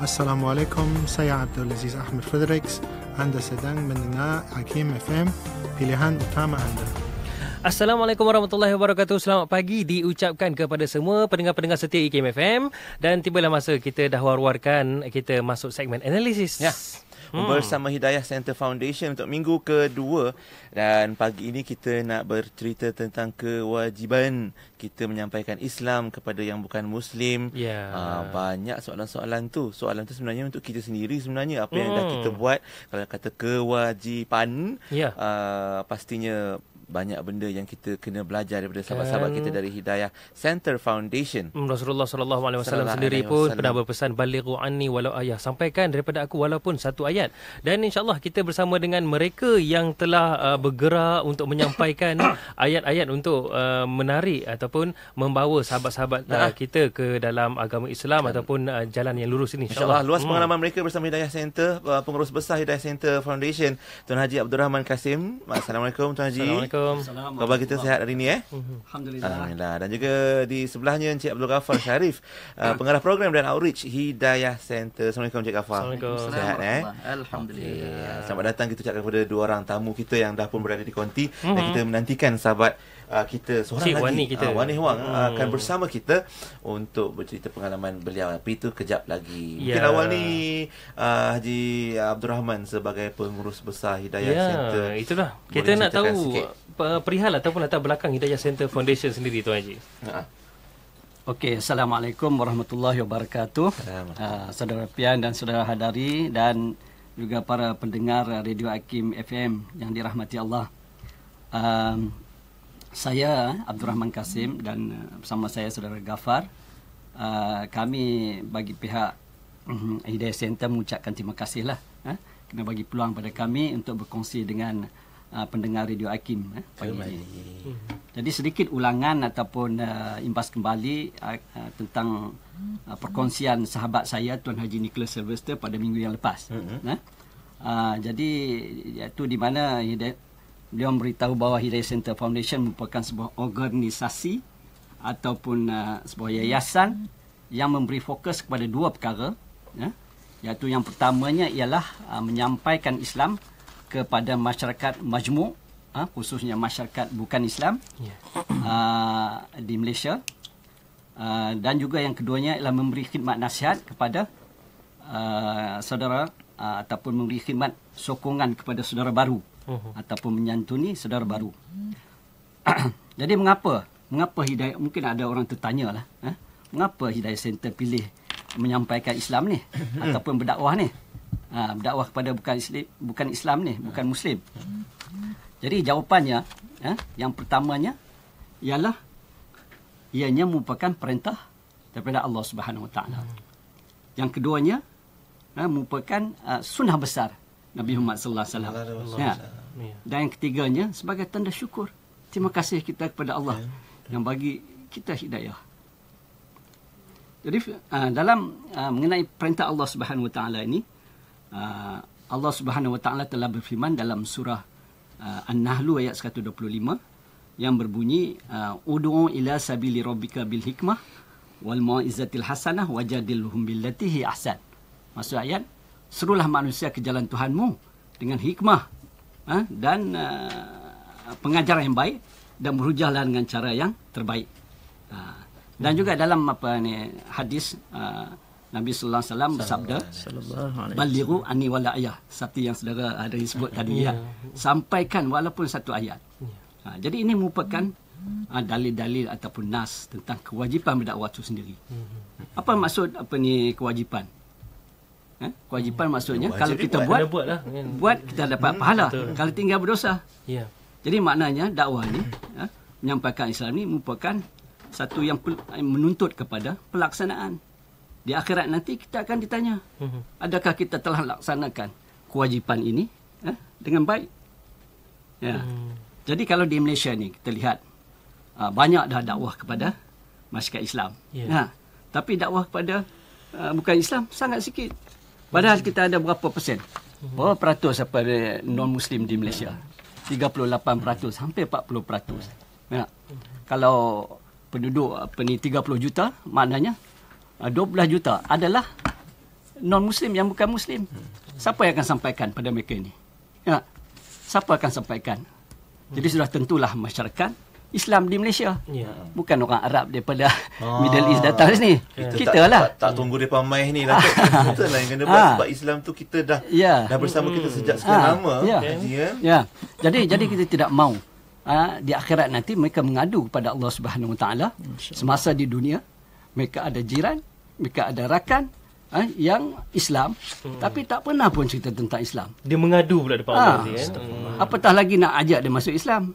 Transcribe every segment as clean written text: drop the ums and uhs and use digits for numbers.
Assalamualaikum, saya Abdul Aziz Ahmed Fredericks. Anda sedang mendengar Hakim FM, pilihan utama anda. Assalamualaikum warahmatullahi wabarakatuh. Selamat pagi diucapkan kepada semua pendengar-pendengar setia IKIM FM. Dan tibalah masa kita dah war-warkan, kita masuk segmen analisis. Ya. Bersama Hidayah Center Foundation untuk minggu kedua. Dan pagi ini kita nak bercerita tentang kewajiban kita menyampaikan Islam kepada yang bukan Muslim. Banyak soalan-soalan tu. Soalan tu sebenarnya untuk kita sendiri sebenarnya. Apa yang dah kita buat. Kalau kata kewajipan, pastinya banyak benda yang kita kena belajar daripada sahabat-sahabat kita dari Hidayah Center Foundation. Rasulullah SAW sendiri pun pernah berpesan, balighu anni walau ayah, sampaikan daripada aku walaupun satu ayat. Dan insyaAllah kita bersama dengan mereka yang telah bergerak untuk menyampaikan ayat-ayat untuk menarik ataupun membawa sahabat-sahabat kita ke dalam agama Islam ataupun jalan yang lurus ini, insyaAllah. Luas pengalaman mereka bersama Hidayah Center, pengurus besar Hidayah Center Foundation, Tuan Haji Abdul Rahman Kasim. Assalamualaikum Tuan Haji. Assalamualaikum. Khabar kita sihat hari ini Alhamdulillah. Dan juga di sebelahnya Encik Abdul Ghaffar Sharif, pengarah program dan outreach Hidayah Center. Assalamualaikum Encik Ghaffar. Assalamualaikum. Sihat Alhamdulillah. Selamat datang kita ucapkan kepada dua orang tamu kita yang dah pun berada di konti dan kita menantikan sahabat kita seorang Cik lagi Wani kita. Wani Huang akan bersama kita untuk bercerita pengalaman beliau. Tapi itu kejap lagi. Mungkin awal ni Haji Abdul Rahman sebagai pengurus besar Hidayah Center. Itulah. Kita nak tahu perihal ataupun latar belakang Hidayah Center Foundation sendiri, Tuan Haji. Okey, Assalamualaikum warahmatullahi wabarakatuh. Saudara Pian dan saudara Hadari dan juga para pendengar Radio Hakim FM yang dirahmati Allah. Saya Abdul Rahman Kasim dan bersama saya saudara Ghaffar. Kami bagi pihak Hidayah Center mengucapkan terima kasihlah kena bagi peluang pada kami untuk berkongsi dengan pendengar Radio Hakim pagi ini. Jadi sedikit ulangan ataupun imbas kembali tentang perkongsian sahabat saya Tuan Haji Nicholas Sylvester pada minggu yang lepas. Jadi iaitu di mana beliau memberitahu bahawa Hidayah Center Foundation merupakan sebuah organisasi ataupun sebuah yayasan yang memberi fokus kepada dua perkara, iaitu yang pertamanya ialah menyampaikan Islam kepada masyarakat majmuk, khususnya masyarakat bukan Islam di Malaysia, dan juga yang keduanya ialah memberi khidmat nasihat kepada saudara ataupun memberi khidmat sokongan kepada saudara baru ataupun menyantuni saudara baru. Jadi mengapa Hidayah, mungkin ada orang tertanyalah, mengapa Hidayah Center pilih menyampaikan Islam ni ataupun berdakwah ni, berdakwah kepada bukan Islam ni, bukan Muslim. Jadi jawapannya, yang pertamanya ialah ianya merupakan perintah daripada Allah Subhanahu Wa Taala. Yang keduanya merupakan sunnah besar Nabi Muhammad sallallahu alaihi wasallam. Dan yang ketiganya sebagai tanda syukur, terima kasih kita kepada Allah yang bagi kita hidayah. Jadi dalam mengenai perintah Allah Subhanahu Wa Taala ini, Allah Subhanahu Wa Taala telah berfirman dalam surah An-Nahl ayat 125 yang berbunyi ud'u ila sabili rabbika bil hikmah wal mau'izatil hasanah wajadilhum billati hi ahsan. Maksud ayat, serulah manusia ke jalan Tuhanmu dengan hikmah dan pengajaran yang baik dan berhujahlah dengan cara yang terbaik. Dan juga dalam hadis Nabi sallallahu alaihi wasallam bersabda, balighu anni wala ayah, seperti yang saudara ada sebut tadi sampaikan walaupun satu ayat. Jadi ini merupakan dalil-dalil ataupun nas tentang kewajipan berdakwah itu sendiri. Apa maksud kewajipan? Kewajipan maksudnya kalau kita buat kita dapat pahala. Kalau tinggal berdosa. Jadi maknanya dakwah ni, menyampaikan Islam ni merupakan satu yang menuntut kepada pelaksanaan. Di akhirat nanti kita akan ditanya, adakah kita telah laksanakan kewajipan ini dengan baik? Jadi kalau di Malaysia ni kita lihat banyak dah dakwah kepada masyarakat Islam. Tapi dakwah kepada bukan Islam sangat sikit. Padahal kita ada berapa persen? Berapa peratus daripada non-Muslim di Malaysia? 38%, hampir 40%. Kalau penduduk 30 juta, maknanya 12 juta adalah non-Muslim yang bukan Muslim. Siapa yang akan sampaikan pada mereka ini? Ya. Siapa akan sampaikan? Jadi sudah tentulah masyarakat Islam di Malaysia. Bukan orang Arab daripada Middle East datang sini. Kita lah. Tak tunggu mereka mai ni lah. Kita lah yang kena buat. Sebab Islam tu kita dah bersama kita sejak sekian lama. Jadi kita tidak mahu di akhirat nanti mereka mengadu kepada Allah Subhanahu Wa Taala. Semasa di dunia mereka ada jiran, mereka ada rakan yang Islam, tapi tak pernah pun cerita tentang Islam. Dia mengadu pula depan Allah nanti, kan. Apatah lagi nak ajak dia masuk Islam.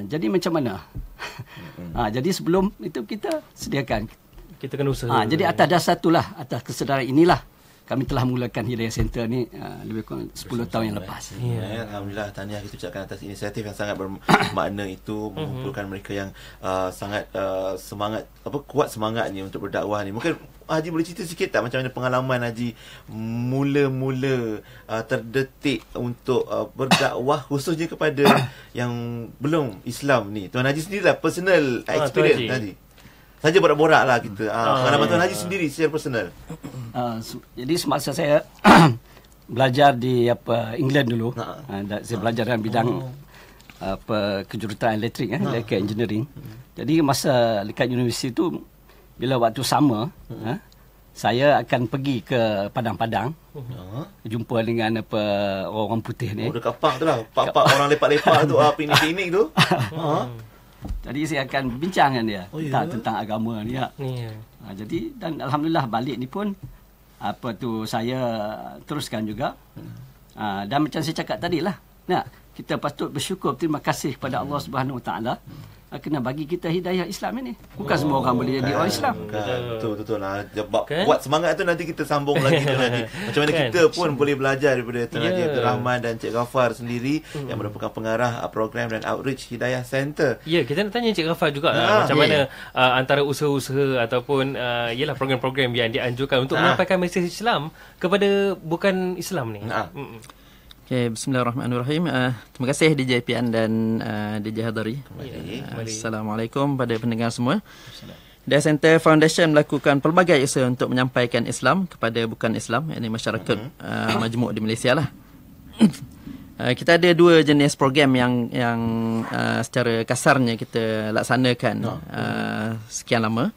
Jadi macam mana? Jadi sebelum itu kita sediakan. Kita kena usaha. Jadi atas dasar itulah, atas kesedaran inilah kami telah mulakan Hidayah Center ni lebih kurang 10 tahun yang lepas. Alhamdulillah, tahniah kita ucapkan atas inisiatif yang sangat bermakna itu, mengumpulkan mereka yang sangat semangat, kuat semangatnya untuk berdakwah ni. Mungkin Haji boleh cerita sikit tak macam mana pengalaman Haji mula-mula terdetik untuk berdakwah khususnya kepada yang belum Islam ni. Tuan Haji sendirilah personal experience Haji. Saja borak-borak lah kita. Pengalaman Tuan Haji sendiri secara personal. Jadi semasa saya belajar di England dulu, saya belajar dalam bidang kejuruteraan elektrik, electrical engineering. Jadi masa dekat universiti tu, bila waktu sama, saya akan pergi ke Padang-Padang, jumpa dengan orang putih ni. Dekat park tu lah, park orang lepak-lepak tu, piknik-piknik tu. Jadi saya akan bincang dengan dia tentang agama ni. Jadi dan alhamdulillah balik ni pun saya teruskan juga. Dan macam saya cakap tadi lah, kita patut bersyukur, terima kasih kepada Allah Subhanahu Wa Taala kena bagi kita hidayah Islam ini. Bukan semua orang boleh jadi orang Islam. Betul lah. Buat semangat tu nanti kita sambung lagi tu nanti. Macam mana kita pun boleh belajar daripada Tuan Haji Abdul Rahman dan Cik Ghafar sendiri yang merupakan pengarah program dan outreach Hidayah Center. Kita nak tanya Cik Ghafar juga macam mana antara usaha-usaha ataupun program-program yang dianjurkan untuk menyampaikan mesej Islam kepada bukan Islam ni. Okay, bismillahirrahmanirrahim. Terima kasih DJ Pian dan DJ Hadari. Assalamualaikum pada pendengar semua. Hidayah Center Foundation melakukan pelbagai usaha untuk menyampaikan Islam kepada bukan Islam, yakni masyarakat majmuk di Malaysia lah. Kita ada dua jenis program yang secara kasarnya kita laksanakan sekian lama.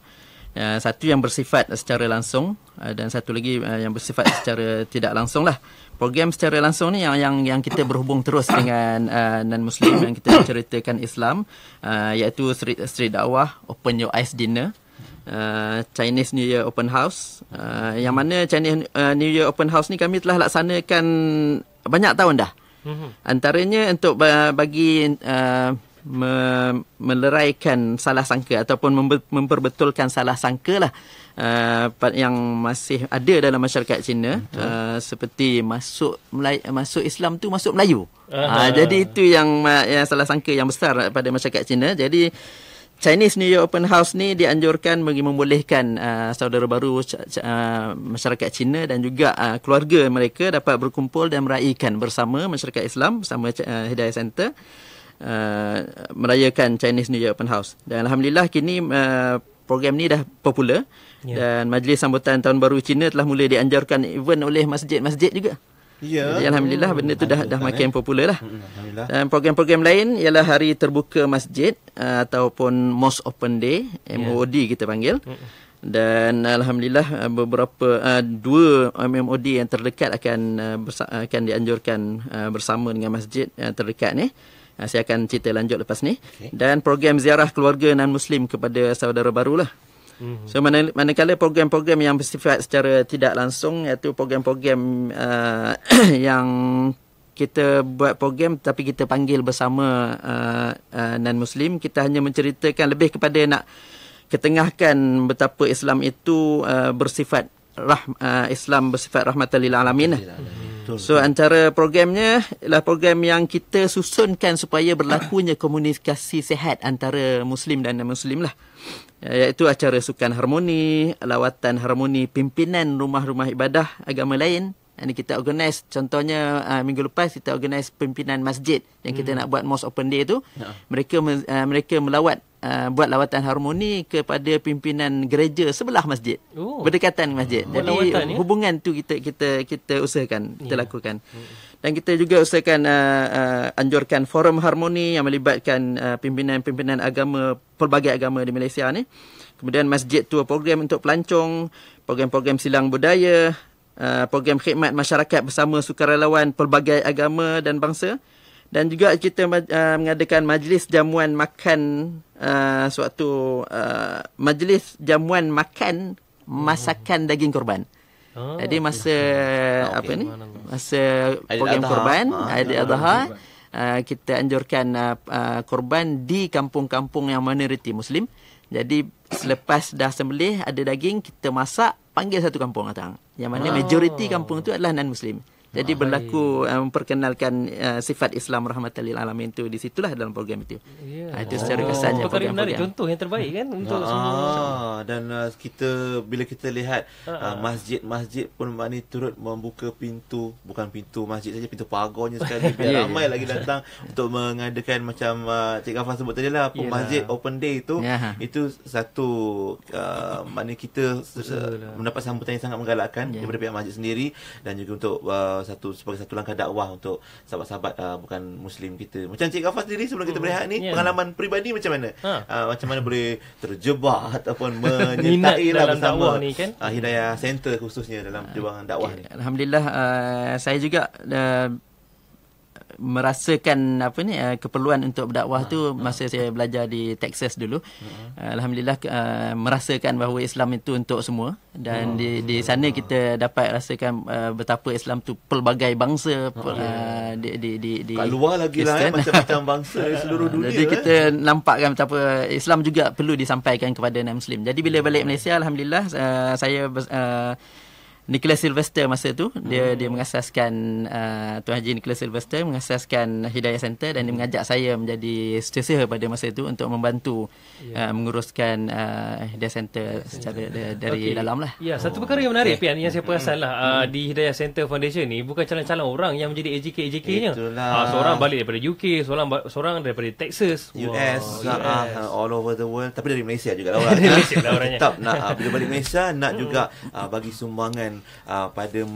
Satu yang bersifat secara langsung dan satu lagi yang bersifat secara tidak langsung lah. Program secara langsung ni yang kita berhubung terus dengan non-Muslim yang kita ceritakan Islam, iaitu Street Dakwah, Open Your Eyes Dinner, Chinese New Year Open House. Yang mana Chinese New Year Open House ni kami telah laksanakan banyak tahun dah. Antaranya untuk bagi meleraikan salah sangka ataupun memperbetulkan salah sangka lah yang masih ada dalam masyarakat Cina, seperti masuk Islam tu masuk Melayu. Jadi itu yang salah sangka yang besar pada masyarakat Cina. Jadi Chinese New Year Open House ni dianjurkan bagi membolehkan saudara baru masyarakat Cina dan juga keluarga mereka dapat berkumpul dan meraihkan bersama masyarakat Islam bersama Hidayah Center, merayakan Chinese New Year Open House. Dan alhamdulillah kini program ni dah popular, dan majlis sambutan tahun baru Cina telah mula dianjurkan even oleh masjid-masjid juga. Jadi alhamdulillah benda tu dah makin popular lah. Dan program-program lain ialah hari terbuka masjid ataupun Mosque Open Day, MOD kita panggil. Dan alhamdulillah beberapa dua MOD yang terdekat akan dianjurkan bersama dengan masjid terdekat ni. Saya akan cerita lanjut lepas ni. Dan program ziarah keluarga non-Muslim kepada saudara barulah. So manakala program-program yang bersifat secara tidak langsung, iaitu program-program yang kita buat program tapi kita panggil bersama non-Muslim, kita hanya menceritakan lebih kepada nak ketengahkan betapa Islam itu bersifat Islam bersifat rahmatan lil alamin. So antara programnya ialah program yang kita susunkan supaya berlakunya komunikasi sihat antara Muslim dan non-Muslim lah. Iaitu acara sukan harmoni, lawatan harmoni pimpinan rumah-rumah ibadah agama lain. Ini kita organize, contohnya minggu lepas kita organize pimpinan masjid yang kita nak buat Mosque Open Day tu. Mereka melawat buat lawatan harmoni kepada pimpinan gereja sebelah masjid. Berdekatan masjid. Jadi lawatan, hubungan tu kita usahakan, kita lakukan. Dan kita juga usahakan anjurkan forum harmoni yang melibatkan pimpinan-pimpinan agama, pelbagai agama di Malaysia ni. Kemudian masjid tu program untuk pelancong, program-program silang budaya, program khidmat masyarakat bersama sukarelawan pelbagai agama dan bangsa. Dan juga kita mengadakan majlis jamuan makan, suatu majlis jamuan makan masakan daging korban. Jadi masa masa program korban, Aidil-Adha, kita anjurkan korban di kampung-kampung yang minoriti Muslim. Jadi selepas dah sembelih ada daging, kita masak, panggil satu kampung datang. Yang mana majoriti kampung tu adalah non-Muslim. Jadi berlaku memperkenalkan sifat Islam rahmatan lil alamin tu di situlah dalam program itu. Itu secara kesannya program menarik, contoh yang terbaik kan untuk semua. Dan bila kita lihat masjid-masjid pun maknanya turut membuka pintu, bukan pintu masjid saja, pintu pagarnya sekali biar ramai lagi datang untuk mengadakan macam Cik Ghafar sebut tadi lah, masjid open day tu. Itu satu maknanya kita mendapat sambutan yang sangat menggalakkan daripada pihak masjid sendiri, dan juga untuk sebagai satu langkah dakwah untuk sahabat-sahabat bukan Muslim kita. Macam Cik Ghafar sendiri sebelum kita berehat ni, pengalaman peribadi macam mana? Macam mana boleh terjebak ataupun menyertai lah bersama ni, kan? Hidayah Center khususnya dalam perjuangan dakwah ni. Alhamdulillah, saya juga merasakan keperluan untuk berdakwah tu masa saya belajar di Texas dulu. Alhamdulillah merasakan bahawa Islam itu untuk semua, dan di sana kita dapat rasakan betapa Islam tu pelbagai bangsa di kat luar lagi lah macam-macam bangsa di seluruh dunia. Jadi kita nampakkan betapa Islam juga perlu disampaikan kepada non-Muslim. Jadi bila balik Malaysia, alhamdulillah saya Nicholas Sylvester masa tu dia mengasaskan Tuan Haji Nicholas Sylvester mengasaskan Hidayah Center, dan dia mengajak saya menjadi setiausaha pada masa itu untuk membantu menguruskan Hidayah Center secara dari dalam lah. Satu perkara yang menarik Pian, yang saya perasan lah di Hidayah Center Foundation ni, bukan calon-calon orang yang menjadi AJK-nya. Seorang balik daripada UK, seorang daripada Texas, US, all over the world, tapi dari Malaysia juga lah orang. Malaysia lah orangnya. Tetap nak bila balik Malaysia nak juga bagi sumbangan pada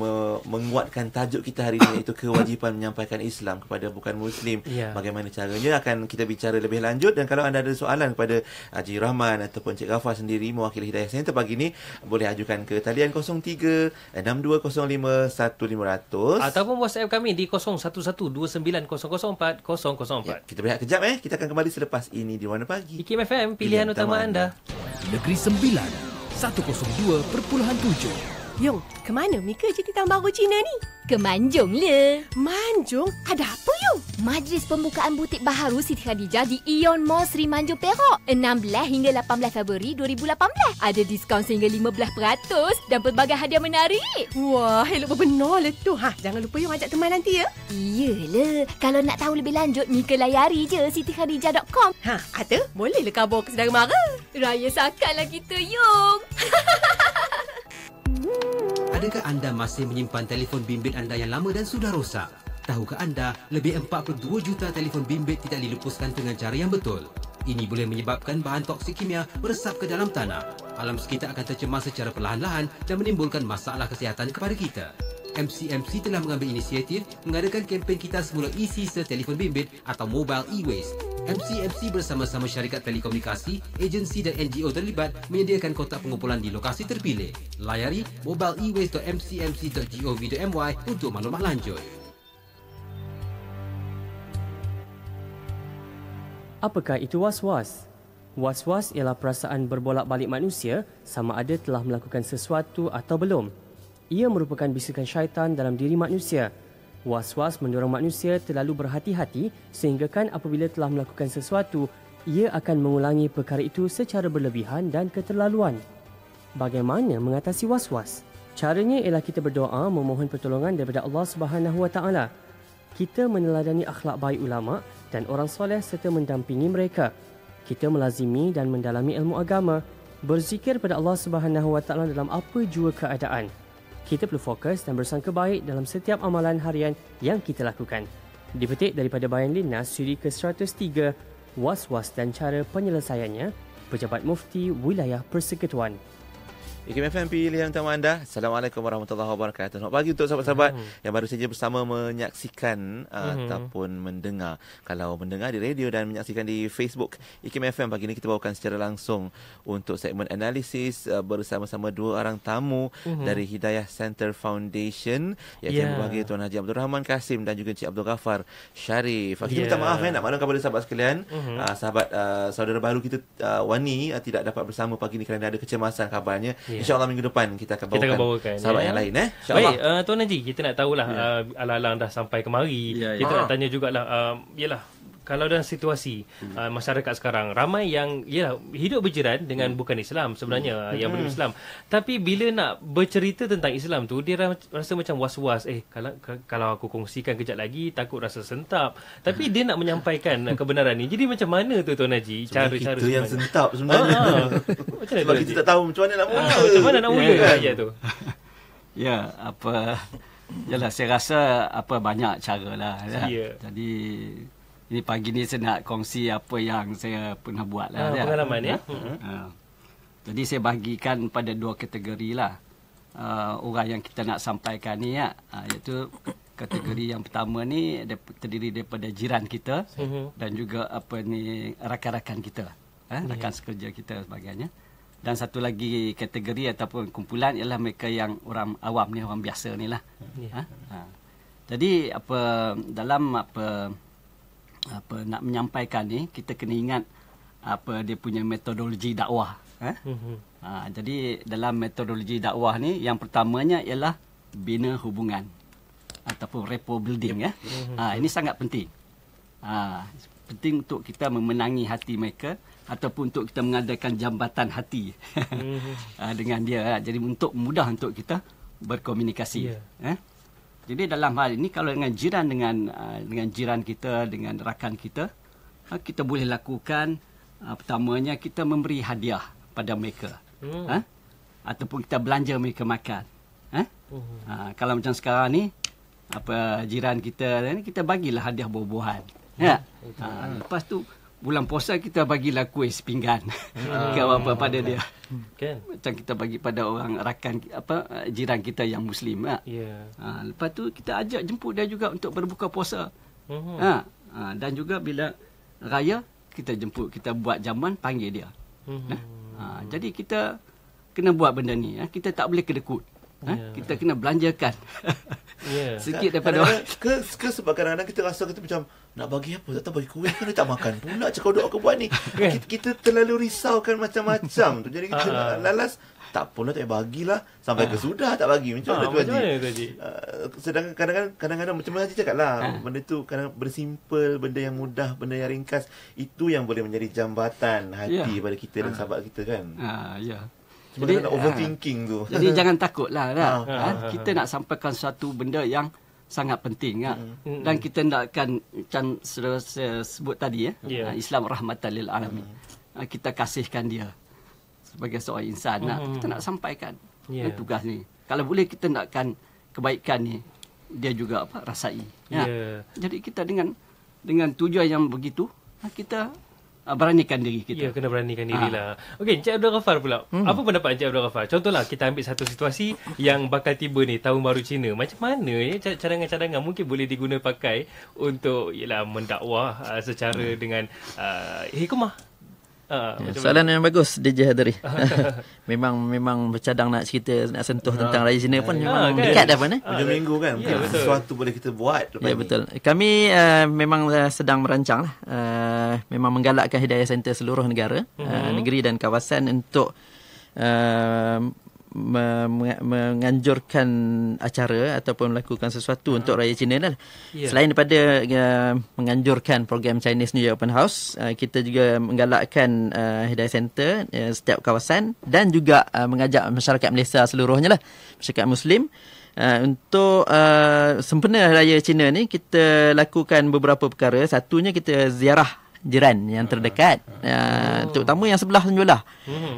menguatkan tajuk kita hari ini, iaitu kewajipan menyampaikan Islam kepada bukan Muslim. Bagaimana caranya akan kita bicara lebih lanjut, dan kalau anda ada soalan kepada Haji Rahman ataupun Cik Ghafar sendiri mewakili Hidayah Center pagi ini, boleh ajukan ke talian 03-6205-1500 ataupun WhatsApp kami di 0112900404. Kita berehat kejap, kita akan kembali selepas ini di Warna Pagi. IKIM FM, pilihan utama anda. Negeri Sembilan 102.7. Yong, ke mana Mika cuti tahun baru Cina ni? Ke Manjung le. Manjung? Ada apa Yong? Majlis pembukaan butik baharu Siti Khadijah di Ion Mall Sri Manjung Perak 16 hingga 18 Februari 2018. Ada diskaun sehingga 15% dan pelbagai hadiah menarik. Wah, elok benar lah tu. Jangan lupa Yong ajak teman nanti ya. Iyalah. Kalau nak tahu lebih lanjut, Mika layari je sitikhadijah.com. Ada? Bolehlah khabar ke saudara mara. Raya sakanlah kita Yong. Adakah anda masih menyimpan telefon bimbit anda yang lama dan sudah rosak? Tahukah anda, lebih 42 juta telefon bimbit tidak dilupuskan dengan cara yang betul? Ini boleh menyebabkan bahan toksik kimia meresap ke dalam tanah. Alam sekitar akan tercemar secara perlahan-lahan dan menimbulkan masalah kesihatan kepada kita. MCMC telah mengambil inisiatif mengadakan kempen Kita Semula E-Sisa Telefon Bimbit atau Mobile E-Waste. MCMC bersama-sama syarikat telekomunikasi, agensi dan NGO terlibat menyediakan kotak pengumpulan di lokasi terpilih. Layari mobileewaste.mcmc.gov.my untuk maklumat lanjut. Apakah itu was-was? Was-was ialah perasaan berbolak-balik manusia sama ada telah melakukan sesuatu atau belum. Ia merupakan bisikan syaitan dalam diri manusia. Was-was mendorong manusia terlalu berhati-hati sehinggakan apabila telah melakukan sesuatu, ia akan mengulangi perkara itu secara berlebihan dan keterlaluan. Bagaimana mengatasi was-was? Caranya ialah kita berdoa memohon pertolongan daripada Allah Subhanahu Wa Taala. Kita meneladani akhlak baik ulama dan orang soleh serta mendampingi mereka. Kita melazimi dan mendalami ilmu agama, berzikir pada Allah Subhanahu Wa Taala dalam apa jua keadaan. Kita perlu fokus dan bersangka baik dalam setiap amalan harian yang kita lakukan. Dipetik daripada Bayan Linnas suri ke-103, was-was dan cara penyelesaiannya, Pejabat Mufti Wilayah Persekutuan. IKIM FM pilihan utama anda. Assalamualaikum warahmatullahi wabarakatuh. Selamat pagi untuk sahabat-sahabat yang baru saja bersama menyaksikan ataupun mendengar. Kalau mendengar di radio dan menyaksikan di Facebook IKIM FM, pagi ini kita bawakan secara langsung untuk segmen analisis bersama-sama dua orang tamu dari Hidayah Center Foundation, iaitu yang berbahagia Tuan Haji Abdul Rahman Kasim dan juga Encik Abdul Ghafar Sharif. Kita minta maaf nak maklum kepada sahabat sekalian. Sahabat saudara baru kita Wani tidak dapat bersama pagi ini kerana ada kecemasan kabarnya. InsyaAllah minggu depan kita akan bawakan sahabat yang lain. Baik, Tuan Haji, kita nak tahulah alang-alang dah sampai kemari. Kita nak tanya jugalah, yalah, kalau dalam situasi masyarakat sekarang, ramai yang hidup berjiran dengan bukan Islam sebenarnya, yang belum Islam. Tapi bila nak bercerita tentang Islam tu, dia rasa macam was-was. Kalau aku kongsikan kejap lagi, takut rasa sentap. Tapi dia nak menyampaikan kebenaran ni. Jadi macam mana tu Tuan Haji? Cara-cara kita yang sentap sebenarnya. Macam mana sebab kita tak tahu macam mana nak mula. Macam mana nak mula ayat tu? Yalah, saya rasa banyak cara lah. Jadi ini pagi ni saya nak kongsi apa yang saya pernah buat lah. Pengalaman Jadi saya bagikan pada dua kategori lah. Orang yang kita nak sampaikan ni iaitu kategori yang pertama ni terdiri daripada jiran kita dan juga rakan-rakan kita, rakan sekerja kita sebagainya. Dan satu lagi kategori ataupun kumpulan ialah mereka yang orang awam ni, orang biasa ni lah. Jadi dalam nak menyampaikan ni, kita kena ingat dia punya metodologi dakwah. Jadi dalam metodologi dakwah ni, yang pertamanya ialah bina hubungan ataupun rapport building. Ini sangat penting. Penting untuk kita memenangi hati mereka ataupun untuk kita mengadakan jambatan hati dengan dia. Jadi untuk mudah untuk kita berkomunikasi. Jadi dalam hal ini, kalau dengan jiran dengan jiran kita, dengan rakan kita, kita boleh lakukan pertamanya kita memberi hadiah pada mereka. Ataupun kita belanja mereka makan. Kalau macam sekarang ni, jiran kita bagilah hadiah buah-buahan. Lepas tu bulan puasa kita bagilah kuih sepinggan pada dia. Macam kita bagi pada orang rakan jiran kita yang Muslim. Lepas tu kita ajak jemput dia juga untuk berbuka puasa. Dan juga bila raya kita jemput, kita buat jamuan, panggil dia. Jadi kita kena buat benda ni. Kita tak boleh kedekut. Kita kena belanjakan sikit daripada orang. Ke sebab kadang-kadang kita rasa kita macam nak bagi apa, tak tahu bagi kuih kan dia tak makan pula cakap aku buat ni. Kita terlalu risaukan macam-macam tu. Jadi kita lalas tak pula tak bagilah sampai ke sudah tak bagi. Macam mana tu Haji? Sedangkan kadang-kadang macam Haji cakap lah, benda tu kadang bersimpel, benda yang mudah, benda yang ringkas, itu yang boleh menjadi jambatan hati pada kita dan sahabat kita kan. Jadi overthinking tu. Jadi jangan takutlah. Kita nak sampaikan satu benda yang sangat penting. Dan kita nakkan macam saya sebut tadi Islam rahmatan lil alamin. Kita kasihkan dia sebagai seorang insan. Kita nak sampaikan tugas ni. Kalau boleh kita nakkan kebaikan ni dia juga rasai. Jadi kita dengan tujuan yang begitu, kita beranikan diri kita. Kena beranikan dirilah. Okey, Encik Abdul Ghafar pula. Apa pendapat Encik Abdul Ghafar? Contohlah kita ambil satu situasi yang bakal tiba ni, Tahun Baru Cina. Macam mana cadangan-cadangan mungkin boleh diguna pakai untuk mendakwah secara dengan hikmah. Soalan yang bagus DJ Hadri. memang bercadang nak cerita, nak sentuh tentang Raya Cina pun memang dekat dah pun. Hujung minggu kan. Sesuatu boleh kita buat. Betul. Kami memang sedang merancang lah. Memang menggalakkan Hidayah Center seluruh negara, negeri dan kawasan untuk menganjurkan acara ataupun melakukan sesuatu untuk Raya Cina lah. Selain daripada menganjurkan program Chinese New Year Open House, kita juga menggalakkan Hidayah Center setiap kawasan dan juga mengajak masyarakat Malaysia seluruhnya lah, masyarakat Muslim, untuk sempena Raya Cina ni kita lakukan beberapa perkara. Satunya kita ziarah jiran yang terdekat, terutama yang sebelah menyebelah.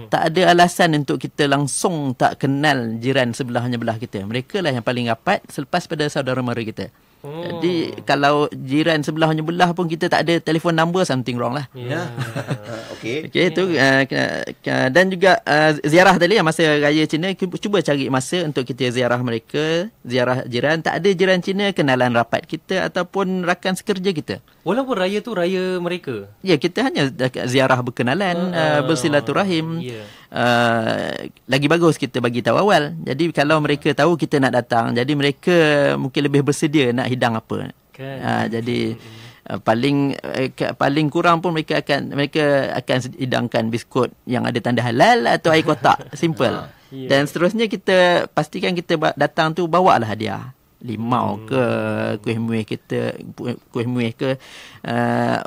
Tak ada alasan untuk kita langsung tak kenal jiran sebelahnya belah kita. Mereka lah yang paling rapat selepas pada saudara mara kita. Jadi kalau jiran sebelah menyebelah pun kita tak ada telefon number, something wrong lah. Okey itu dan juga ziarah tadi masa raya Cina, cuba cari masa untuk kita ziarah mereka, ziarah jiran. Tak ada jiran Cina kenalan rapat kita ataupun rakan sekerja kita. Walaupun raya tu raya mereka. Ya, kita hanya ziarah berkenalan, bersilaturahim. Lagi bagus kita bagi tahu awal. Jadi kalau mereka tahu kita nak datang, jadi mereka mungkin lebih bersedia nak hidang apa. Jadi paling kurang pun mereka akan hidangkan biskut yang ada tanda halal atau air kotak, simple. Dan seterusnya kita pastikan kita datang tu bawalah hadiah. Limau ke, kuih muih ke.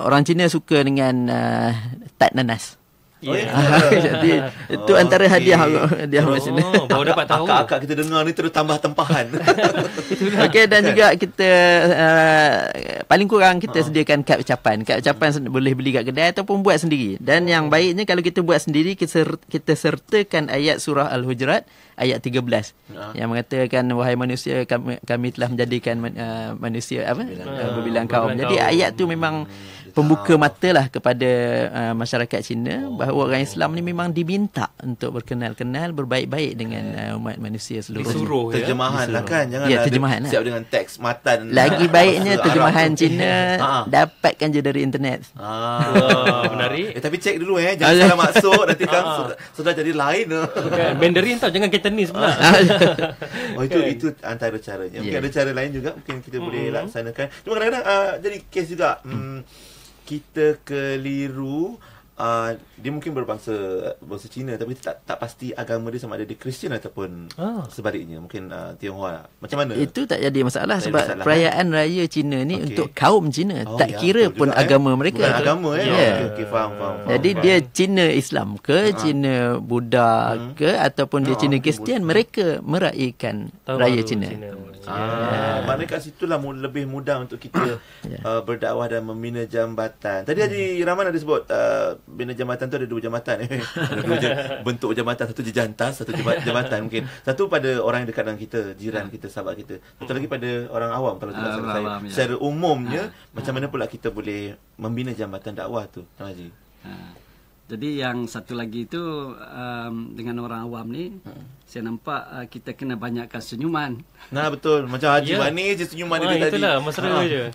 Orang Cina suka dengan tat nanas. Jadi itu antara hadiah macam ni. Baru dapat tahu. Akak kita dengar ni terus tambah tempahan. Okey, dan juga kita paling kurang kita sediakan kad ucapan. Kad ucapan boleh beli kat kedai ataupun buat sendiri. Dan yang baiknya kalau kita buat sendiri, kita sertakan ayat surah Al-Hujurat ayat 13 yang mengatakan wahai manusia, kami telah menjadikan manusia berbilang kaum. Jadi ayat tu memang pembuka mata lah kepada masyarakat Cina bahawa orang Islam ni memang diminta untuk berkenal-kenal, berbaik-baik dengan umat manusia seluruhnya. Disuruh terjemahan lah kan. Janganlah terjemahan siap dengan teks matan. Lagi baiknya terjemahan Cina dapatkan je dari internet. Menarik. Tapi cek dulu jangan salah maksud, nanti kan sudah jadi lain. Mandarin tau, jangan Cantonese pula. Itu antara caranya. Mungkin ada cara lain juga mungkin kita boleh laksanakan. Cuma kadang-kadang jadi kes juga kita keliru. Dia mungkin berbangsa Cina, tapi kita tak pasti agama dia sama ada dia Kristian ataupun sebaliknya, mungkin Tionghoa. Macam mana? Itu tak jadi masalah sebab perayaan raya Cina ni untuk kaum Cina, tak kira pun agama mereka. Bukan agama faham. Jadi dia Cina Islam ke, Cina Buddha ke ataupun dia Cina Kristian, mereka meraihkan raya Cina. Maknanya kat situlah lebih mudah untuk kita berdakwah dan membina jambatan. Tadi Haji Rahman ada sebut bina jambatan tu ada 2 jambatan. Ada 2 bentuk jambatan, satu jejantas, satu jambatan mungkin. Satu pada orang yang dekat dengan kita, jiran kita, sahabat kita. Satu lagi pada orang awam kalau tidak salah saya. Secara umumnya macam mana pula kita boleh membina jambatan dakwah tu, Haji? Jadi yang satu lagi itu dengan orang awam ni, saya nampak kita kena banyakkan senyuman. Nah betul, macam Haji manis je senyuman dia tadi. Itulah mesra je.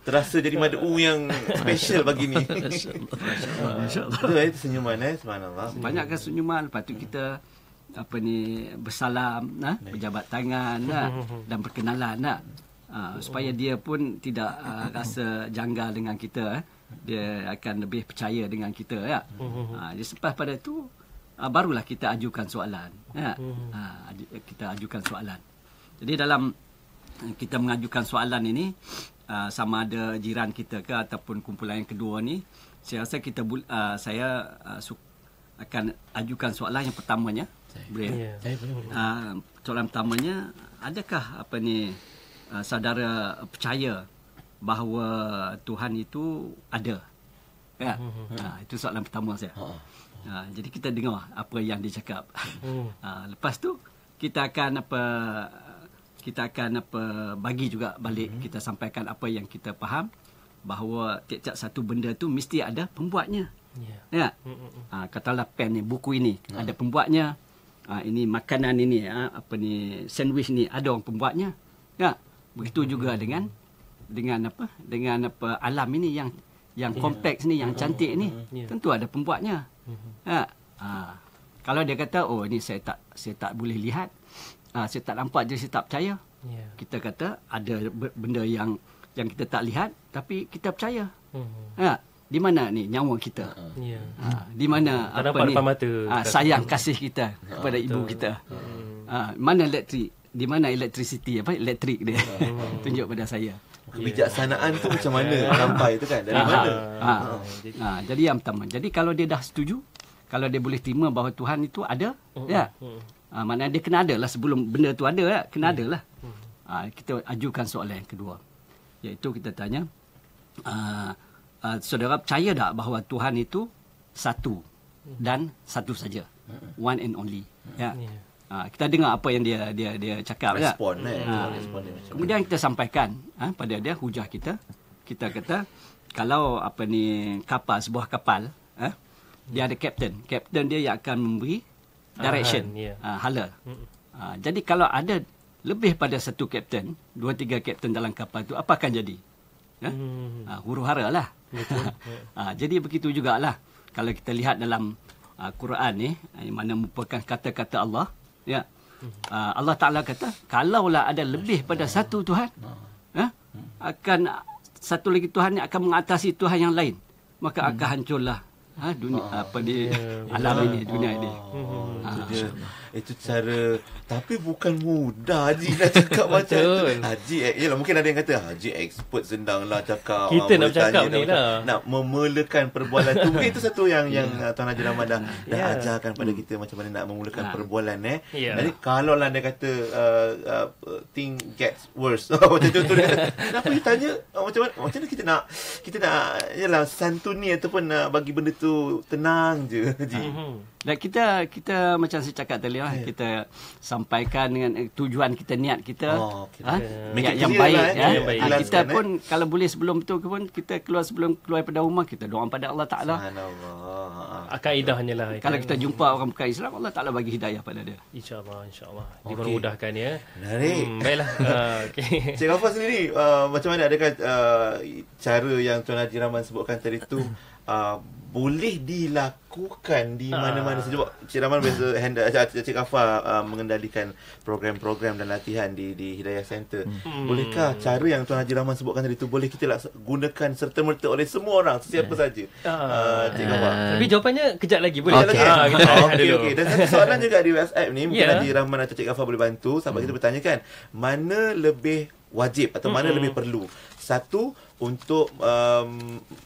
Terasa jadi madu yang special bagi ni. Masya-Allah. Itu senyuman subhanallah. Banyakkan senyuman, lepas tu kita bersalam, berjabat tangan dan berkenalan supaya dia pun tidak rasa janggal dengan kita. Dia akan lebih percaya dengan kita Jadi selepas pada itu barulah kita ajukan soalan. Kita ajukan soalan. Jadi dalam kita mengajukan soalan ini, sama ada jiran kita ke ataupun kumpulan yang kedua ni, saya rasa saya akan ajukan soalan yang pertamanya. Boleh? Soalan pertamanya, adakah saudara percaya bahawa Tuhan itu ada? Itu soalan pertama saya. Jadi kita dengar apa yang dia cakap. Lepas tu kita akan bagi juga balik, kita sampaikan apa yang kita faham, bahawa tiap-tiap satu benda tu mesti ada pembuatnya. Katalah pen ni, buku ini ada pembuatnya. Ini makanan ini, sandwich ni ada orang pembuatnya. Begitu juga dengan alam ini yang kompleks ni, yang cantik ni, tentu ada pembuatnya. Kalau dia kata ini saya tak boleh lihat, saya tak nampak, jadi saya tak percaya. Kita kata ada benda yang kita tak lihat tapi kita percaya. Di mana ni nyawa kita? Di mana sayang kasih kita kepada ibu kita? Mana elektrik? Di mana elektrik dia? Tunjuk pada saya. Kebijaksanaan tu macam mana sampai tu kan? Dari mana? Jadi yang pertama. Jadi kalau dia dah setuju, kalau dia boleh terima bahawa Tuhan itu ada, maknanya dia kena ada lah sebelum benda tu ada, kena ada lah. Kita ajukan soalan yang kedua, iaitu kita tanya, saudara percaya tak bahawa Tuhan itu satu dan satu saja, one and only? Kita dengar apa yang dia cakap. Respon, kemudian kita sampaikan pada dia hujah kita. Kita kata kalau sebuah kapal, dia ada kapten. Kapten dia yang akan memberi direction, hala. Jadi kalau ada lebih pada satu kapten, 2-3 kapten dalam kapal itu, apa akan jadi? Huru-hara lah. Jadi begitu jugalah kalau kita lihat dalam Quran ni, yang mana merupakan kata-kata Allah, Allah Ta'ala kata, kalaulah ada lebih pada satu Tuhan, akan satu lagi Tuhan yang akan mengatasi Tuhan yang lain, maka akan hancurlah dunia alam ini, dunia ini. Itu cara, tapi bukan mudah Haji nak cakap macam tu. Haji, yalah mungkin ada yang kata Haji expert sedang lah cakap. Kita nak cakap ni lah, nak memulakan perbualan tu. Mungkin itu satu yang Tuan Haji Rahman dah ajarkan pada kita macam mana nak memulakan perbualan. Jadi kalau lah dia kata thing gets worse, macam contoh dia kata, kenapa you tanya macam mana kita nak yalah santuni ataupun nak bagi benda tu tenang je, Haji. Dan kita macam saya cakap tadi lah, kita sampaikan dengan tujuan kita, niat kita, niat yang baik. Kita pun kalau boleh sebelum tu pun kita sebelum keluar pada rumah, kita doa pada Allah Ta'ala. Kaedahnya lah. Kalau kita jumpa orang bukan Islam, Allah Ta'ala bagi hidayah pada dia. InsyaAllah. Dipermudahkan ya. Baiklah. Cik Ghaffar sendiri, macam mana, adakah cara yang Tuan Haji Rahman sebutkan tadi tu boleh dilakukan di mana-mana saja? Cik Rahman biasa Cik Ghaffar mengendalikan program-program dan latihan di Hidayah Center. Bolehkah cara yang Tuan Haji Rahman sebutkan tadi tu boleh kita gunakan serta-merta oleh semua orang, sesiapa saja? Cik Ghaffar. Tapi jawapannya kejap lagi, boleh? Okey. Dan satu soalan juga di WhatsApp ni, mungkin Haji Rahman atau Cik Ghaffar boleh bantu. Sahabat kita bertanyakan, mana lebih wajib atau mana lebih perlu? Satu, untuk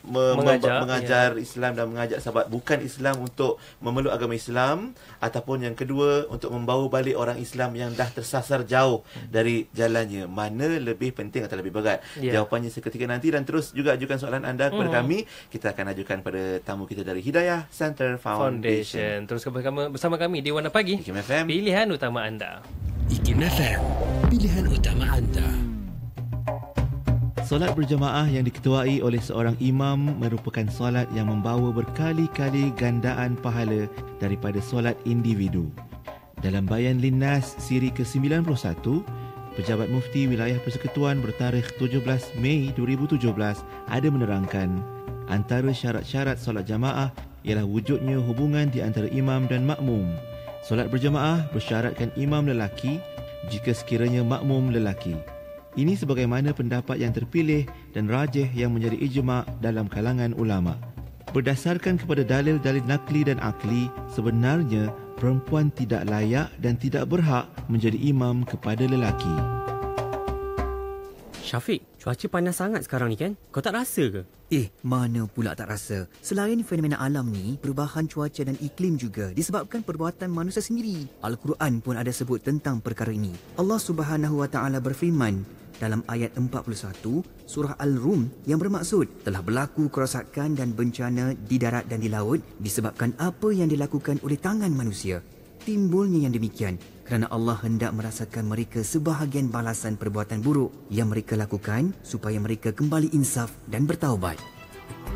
mengajar Islam dan mengajak sahabat bukan Islam untuk memeluk agama Islam, ataupun yang kedua untuk membawa balik orang Islam yang dah tersasar jauh dari jalannya. Mana lebih penting atau lebih berat? Jawapannya seketika nanti, dan terus juga ajukan soalan anda kepada kami. Kita akan ajukan pada tamu kita dari Hidayah Center Foundation. Terus bersama kami di Warna Pagi, IKIM FM, pilihan utama anda. IKIM FM, pilihan utama anda. Solat berjamaah yang diketuai oleh seorang imam merupakan solat yang membawa berkali-kali gandaan pahala daripada solat individu. Dalam Bayan Linnas siri ke-91, Pejabat Mufti Wilayah Persekutuan bertarikh 17 Mei 2017 ada menerangkan, antara syarat-syarat solat jamaah ialah wujudnya hubungan di antara imam dan makmum. Solat berjamaah bersyaratkan imam lelaki jika sekiranya makmum lelaki. Ini sebagaimana pendapat yang terpilih dan rajih yang menjadi ijma' dalam kalangan ulama'. Berdasarkan kepada dalil-dalil nakli dan akli, sebenarnya perempuan tidak layak dan tidak berhak menjadi imam kepada lelaki. Syafiq, cuaca panas sangat sekarang ni kan? Kau tak rasa ke? Mana pula tak rasa. Selain fenomena alam ni, perubahan cuaca dan iklim juga disebabkan perbuatan manusia sendiri. Al-Quran pun ada sebut tentang perkara ini. Allah Subhanahu Wa Taala berfirman dalam ayat 41 surah Al-Rum yang bermaksud telah berlaku kerosakan dan bencana di darat dan di laut disebabkan apa yang dilakukan oleh tangan manusia. Timbulnya yang demikian kerana Allah hendak merasakan mereka sebahagian balasan perbuatan buruk yang mereka lakukan supaya mereka kembali insaf dan bertaubat.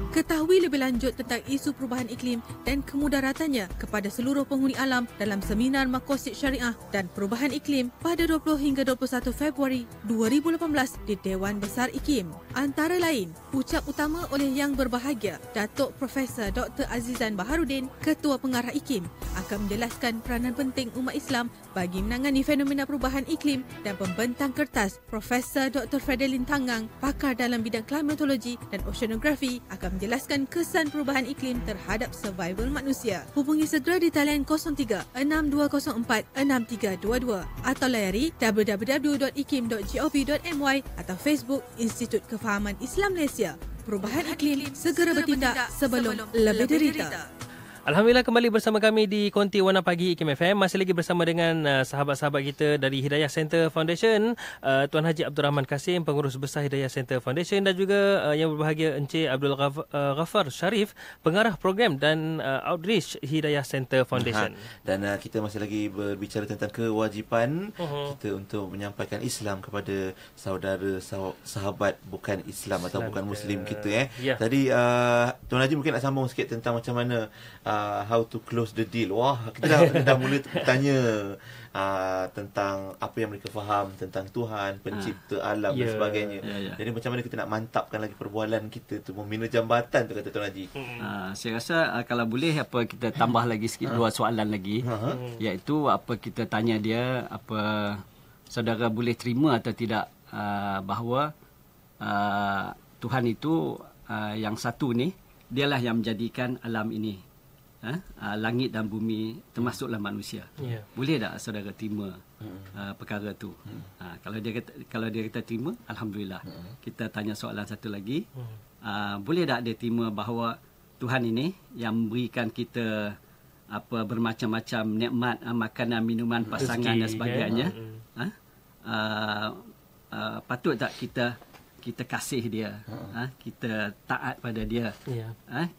Ketahui lebih lanjut tentang isu perubahan iklim dan kemudaratannya kepada seluruh penghuni alam dalam Seminar Maqasid Syariah dan Perubahan Iklim pada 20 hingga 21 Februari 2018 di Dewan Besar IKIM. Antara lain, ucap utama oleh Yang Berbahagia Datuk Profesor Dr. Azizan Baharudin, Ketua Pengarah IKIM, akan menjelaskan peranan penting umat Islam bagi menangani fenomena perubahan iklim, dan pembentang kertas Profesor Dr. Fredelin Tangang, pakar dalam bidang klimatologi dan oceanografi, akan menjelaskan kesan perubahan iklim terhadap survival manusia. Hubungi segera di talian 03-6204-6322 atau layari www.ikim.gov.my atau Facebook Institut Kefahaman Islam Malaysia. Perubahan iklim, segera bertindak sebelum lebih derita. Alhamdulillah kembali bersama kami di Konti Warna Pagi IKIM FM. Masih lagi bersama dengan sahabat-sahabat kita dari Hidayah Center Foundation, Tuan Haji Abdul Rahman Kasim, Pengurus Besar Hidayah Center Foundation, dan juga yang berbahagia Encik Abdul Ghaffar Sharif, Pengarah Program dan Outreach Hidayah Center Foundation. Dan kita masih lagi berbicara tentang kewajipan kita untuk menyampaikan Islam kepada saudara sahabat bukan Islam atau bukan Muslim kita. Tadi Tuan Haji mungkin nak sambung sikit tentang macam mana how to close the deal. Wah, kita dah mula tanya tentang apa yang mereka faham tentang Tuhan, pencipta alam dan sebagainya. Jadi macam mana kita nak mantapkan lagi perbualan kita tu, membina jambatan tu, kata Tuan Haji. Saya rasa kalau boleh kita tambah lagi sikit dua soalan lagi, iaitu kita tanya dia apa saudara boleh terima atau tidak bahawa Tuhan itu yang satu ni, dialah yang menjadikan alam ini, langit dan bumi, termasuklah manusia. Boleh tak saudara terima perkara tu? Kalau dia kata terima, alhamdulillah. Kita tanya soalan satu lagi. Boleh tak dia terima bahawa Tuhan ini yang memberikan kita bermacam-macam nikmat, makanan, minuman, pasangan dan sebagainya. Patut tak kita kasih dia, kita taat pada dia,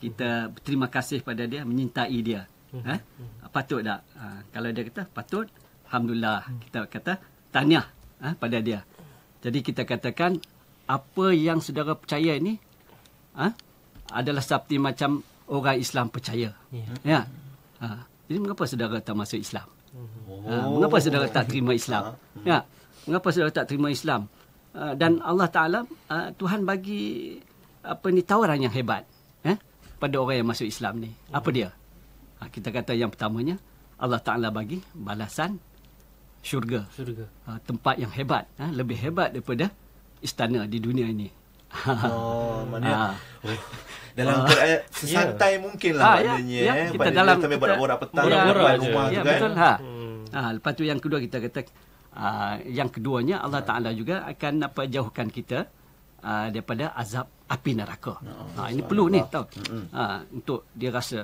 kita berterima kasih pada dia, menyintai dia, patut tak? Kalau dia kata patut, alhamdulillah, kita kata tahniah pada dia. Jadi kita katakan apa yang saudara percaya ini adalah seperti macam orang Islam percaya. Jadi mengapa saudara tak masuk Islam? Mengapa saudara tak terima Islam? Mengapa saudara tak terima Islam? Dan Allah Ta'ala, Tuhan bagi tawaran yang hebat pada orang yang masuk Islam ni. Apa dia? Kita kata yang pertamanya, Allah Ta'ala bagi balasan syurga. Tempat yang hebat, lebih hebat daripada istana di dunia ini. Maknanya dalam keadaan sesantai mungkin lah maknanya. Kita dalam borak-borak petang dalam rumah tu kan. Betul. Lepas tu yang kedua kita kata, yang keduanya Allah Ta'ala juga akan jauhkan kita daripada azab api neraka. Ini perlu ni tahu. Untuk dia rasa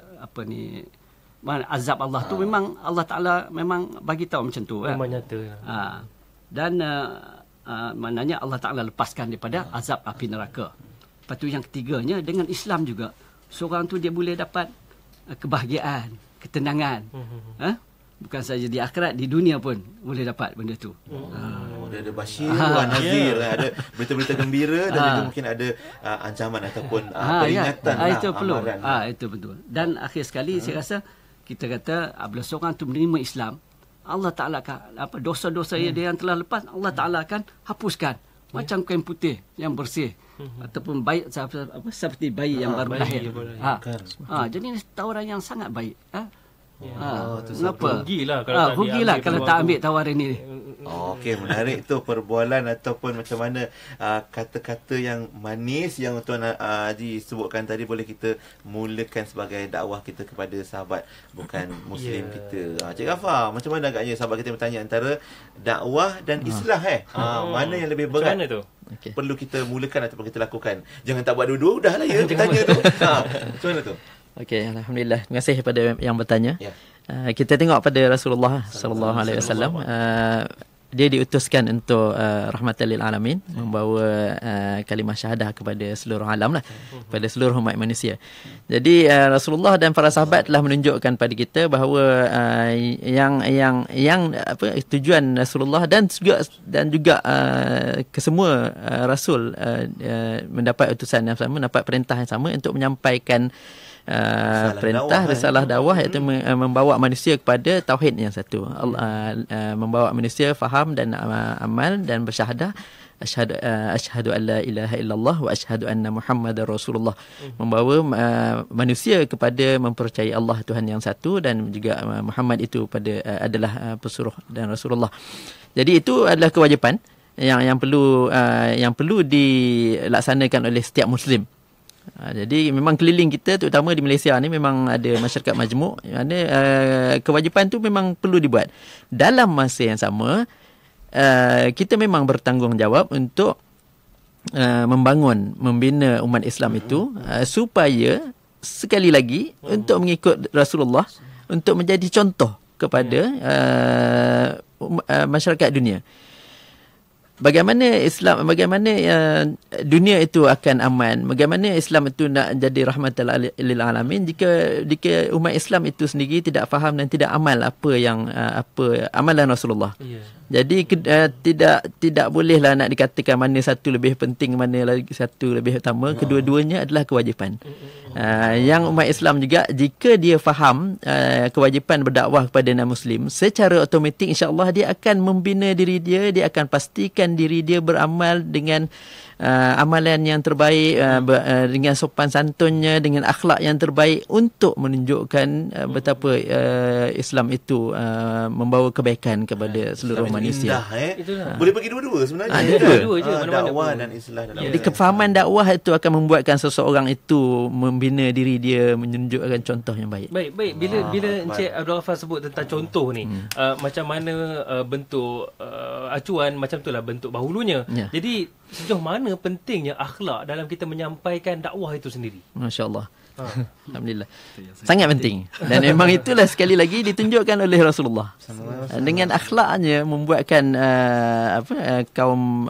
azab Allah tu memang Allah Ta'ala memang bagi tahu macam tu. Memang nyata. Dan maknanya Allah Ta'ala lepaskan daripada azab api neraka. Lepas tu yang ketiganya, dengan Islam juga seorang tu dia boleh dapat kebahagiaan, ketenangan. Bukan saja di akhirat, di dunia pun boleh dapat benda tu. Dia ada basyir, nazir, ada berita-berita gembira dan juga mungkin ada ancaman ataupun peringatan. Itu perlu. Itu betul. Dan akhir sekali saya rasa kita kata apabila seorang tu menerima Islam, Allah Ta'ala dosa-dosa dia yang telah lepas, Allah Ta'ala akan hapuskan macam kain putih yang bersih, ataupun baik seperti bayi yang baru lahir. Jadi ini tawaran yang sangat baik. Mengapa? Rugilah kalau tak ambil tawaran ini. Okey, menarik tu perbualan ataupun macam mana kata-kata yang manis yang Tuan Haji sebutkan tadi boleh kita mulakan sebagai dakwah kita kepada sahabat bukan Muslim kita. Cik Ghaffar, macam mana agaknya sahabat kita bertanya antara dakwah dan islah mana yang lebih berat? Macam mana tu? Perlu kita mulakan ataupun kita lakukan. Jangan tak buat dua-dua, dah lah ya bertanya tu. Macam mana tu? Okey, alhamdulillah. Terima kasih kepada yang bertanya. Kita tengok pada Rasulullah sallallahu alaihi wasallam, dia diutuskan untuk rahmatan lil alamin, membawa kalimah syahadah kepada seluruh alam lah, kepada seluruh umat manusia. Jadi Rasulullah dan para sahabat telah menunjukkan pada kita bahawa yang tujuan Rasulullah dan juga kesemua rasul mendapat utusan yang sama, mendapat perintah yang sama untuk menyampaikan perintah risalah dakwah, iaitu membawa manusia kepada tauhid yang satu. Membawa manusia faham dan amal dan bersyahadah asyhadu an la ilaha illallah wa asyhadu anna Muhammadar Rasulullah. Membawa manusia kepada mempercayai Allah Tuhan yang satu dan juga Muhammad itu adalah pesuruh dan Rasulullah. Jadi itu adalah kewajipan yang perlu dilaksanakan oleh setiap Muslim. Jadi memang keliling kita, terutama di Malaysia ni, memang ada masyarakat majmuk, ada kewajipan tu memang perlu dibuat. Dalam masa yang sama, kita memang bertanggungjawab untuk membina umat Islam itu supaya sekali lagi untuk mengikut Rasulullah, untuk menjadi contoh kepada masyarakat dunia. Bagaimana Islam, bagaimana dunia itu akan aman, bagaimana Islam itu nak jadi rahmatan lil alamin jika umat Islam itu sendiri tidak faham dan tidak amal apa amalan Rasulullah. Jadi tidak bolehlah nak dikatakan mana satu lebih penting, mana lagi satu lebih utama. Kedua-duanya adalah kewajipan. Yang umat Islam juga, jika dia faham kewajipan berdakwah kepada non-Muslim, secara automatik insya-Allah dia akan membina diri dia, dia akan pastikan diri dia beramal dengan amalan yang terbaik, dengan sopan santunnya, dengan akhlak yang terbaik untuk menunjukkan betapa Islam itu membawa kebaikan kepada seluruh manusia. Boleh bagi dua-dua sebenarnya. Dua-dua je, dakwah dan islah dalam. Jadi kefahaman dakwah itu akan membuatkan seseorang itu membina diri dia, menunjukkan contoh yang baik. Baik. Bila Encik Abdul Ghaffar sebut tentang contoh ni, macam mana bentuk acuan, macam itulah bentuk bahulunya. Jadi sejauh mana pentingnya akhlak dalam kita menyampaikan dakwah itu sendiri? Masya-Allah. Alhamdulillah. Sangat penting. Dan memang itulah sekali lagi ditunjukkan oleh Rasulullah. Dengan akhlaknya membuatkan kaum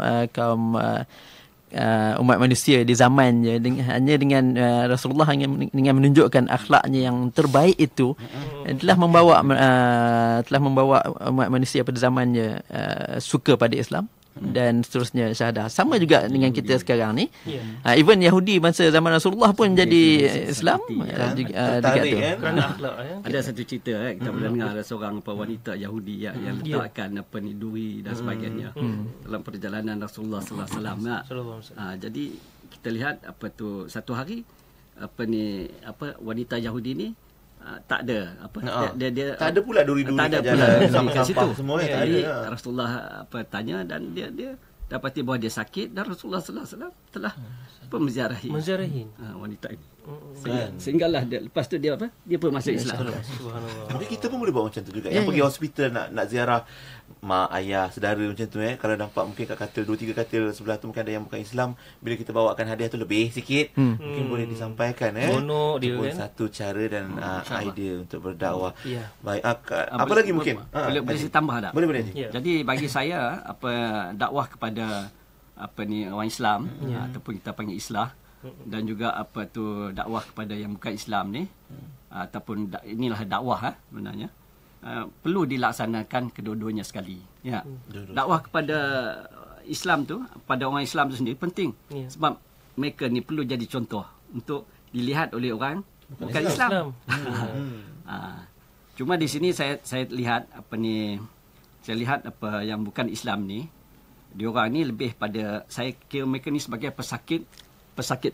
umat manusia di zamannya, hanya dengan Rasulullah dengan menunjukkan akhlaknya yang terbaik itu telah membawa umat manusia pada zamannya suka pada Islam dan seterusnya syahadah. Sama juga dengan kita sekarang ni. Even Yahudi masa zaman Rasulullah pun jadi Islam juga tu. Ada satu cerita kita pernah dengar, ada seorang wanita Yahudi yang letakkan duri dan sebagainya dalam perjalanan Rasulullah sallallahu alaihi wasallam. Jadi kita lihat satu hari wanita Yahudi ni tak ada dia tak ada pula duri-duri kat situ semua. Jadi Rasulullah tanya dan dia dapati bahawa dia sakit dan Rasulullah sallallahu alaihi wasallam telah menziarahi wanita ini. Sehinggalah dia, lepas tu dia pun masuk Islam. Subhanallah. Mungkin kita pun boleh buat macam tu juga. Yang pergi hospital nak ziarah mak, ayah, saudara macam tu kalau nampak mungkin kat katil 2-3 katil sebelah tu mungkin ada yang bukan Islam, bila kita bawakan hadiah tu lebih sikit, mungkin boleh disampaikan Monok dia kan. Satu cara dan idea untuk berdakwah. Baik, apa lagi mungkin? Boleh saya tambah tak? Boleh. Jadi bagi saya dakwah kepada orang Islam ataupun kita panggil islah, dan juga dakwah kepada yang bukan Islam ni, ataupun inilah dakwah sebenarnya perlu dilaksanakan kedua-duanya sekali. Dakwah kepada Islam tu, pada orang Islam tu sendiri penting, sebab mereka ni perlu jadi contoh untuk dilihat oleh orang bukan Islam. Cuma di sini saya lihat yang bukan Islam ni, diorang ni lebih pada, saya kira mereka ni sebagai pesakit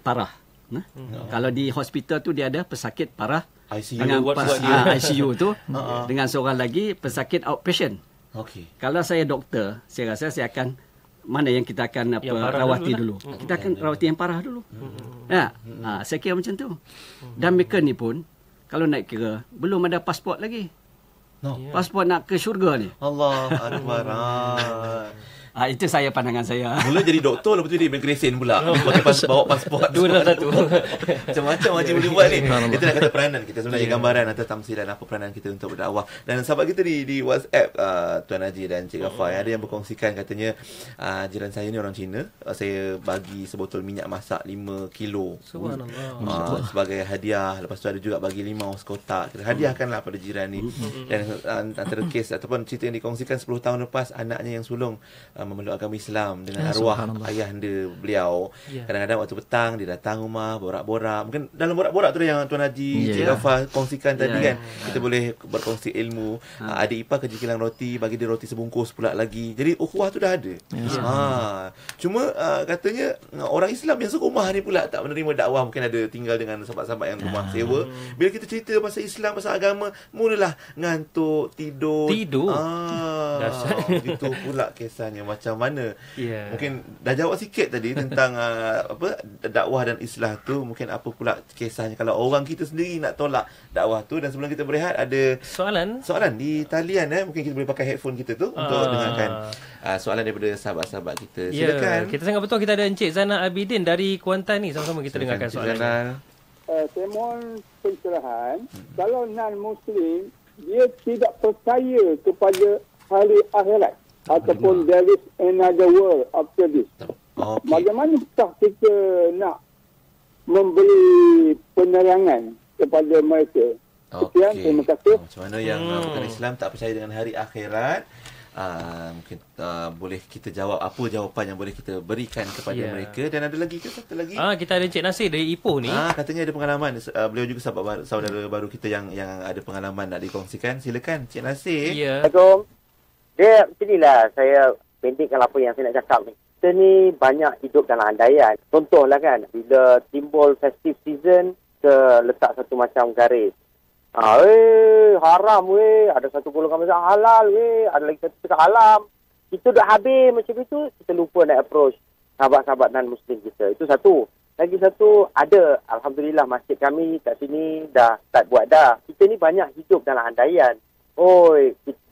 parah. Kalau di hospital tu dia ada pesakit parah ICU, dengan ICU tu dengan seorang lagi pesakit outpatient. Kalau saya doktor, saya rasa saya akan mana yang kita akan rawati dulu. Kita akan rawati yang parah dulu. Saya kira macam tu. Dan mereka ni pun kalau naik kira belum ada pasport lagi. Pasport nak ke syurga ni. Allah Akbar. Itu pandangan saya. Mula jadi doktor, lepas tu dia immigration pula. Bawa pasport. Dua dalam satu. Macam-macam macam boleh buat ni. Itu nak kata peranan kita sebenarnya, gambaran atau tamsilan apa peranan kita untuk berdakwah. Dan sahabat kita di WhatsApp, Tuan Haji dan Cik Ghaffar, ada yang berkongsikan katanya, jiran saya ni orang Cina, saya bagi sebotol minyak masak 5 kilo sebagai hadiah. Lepas tu ada juga bagi 5 os kotak. Kita hadiahkanlah pada jiran ni. Dan antara kes ataupun cerita yang dikongsikan 10 tahun lepas, anaknya yang sulung memeluk agama Islam dengan arwah ayahanda beliau. Kadang-kadang waktu petang dia datang rumah, borak-borak. Mungkin dalam borak-borak tu yang Tuan Haji Cik Ghaffar kongsikan tadi kan. Kita boleh berkongsi ilmu. Adik ipar kerja kilang roti, bagi dia roti sebungkus pula lagi. Jadi ukhuwah tu dah ada. Cuma katanya orang Islam yang serumah ni pula tak menerima dakwah. Mungkin ada tinggal dengan sahabat-sahabat yang rumah sewa. Bila kita cerita pasal Islam, pasal agama, mulalah ngantuk, tidur. Itu pula kisahnya macam mana. Mungkin dah jawab sikit tadi tentang dakwah dan islah tu. Mungkin apa pula kisahnya kalau orang kita sendiri nak tolak dakwah tu. Dan sebelum kita berehat, ada soalan di talian. Mungkin kita boleh pakai headphone kita tu untuk dengarkan soalan daripada sahabat-sahabat kita. Silakan. Kita sangat betul, kita ada Encik Zainal Abidin dari Kuantan ni. Sama-sama kita dengarkan soalan. saya mohon pencerahan. Kalau non-Muslim, dia tidak percaya kepada hari akhirat ataupun there is another world after this. Bagaimanakah kita nak memberi penerangan kepada mereka? Sekian, terima kasih. Macam mana yang bukan Islam tak percaya dengan hari akhirat? Mungkin boleh kita jawab apa jawapan yang boleh kita berikan kepada mereka. Dan ada lagi ke satu lagi? Kita ada Encik Nasir dari Ipoh ni. Katanya ada pengalaman. Beliau juga saudara baru kita yang ada pengalaman nak dikongsikan. Silakan Encik Nasir. Assalamualaikum. Dia inilah saya pendekkan apa yang saya nak cakap ni. Kita ni banyak hidup dalam andaian. Contohlah kan, bila timbul festive season, kita letak satu macam garis. Haram ada satu golongan macam halal ada lagi satu cakap haram. Kita dah habis macam itu, kita lupa nak approach sahabat-sahabat non-Muslim kita. Itu satu. Lagi satu, ada Alhamdulillah masjid kami kat sini dah start buat dah. Kita ni banyak hidup dalam andaian.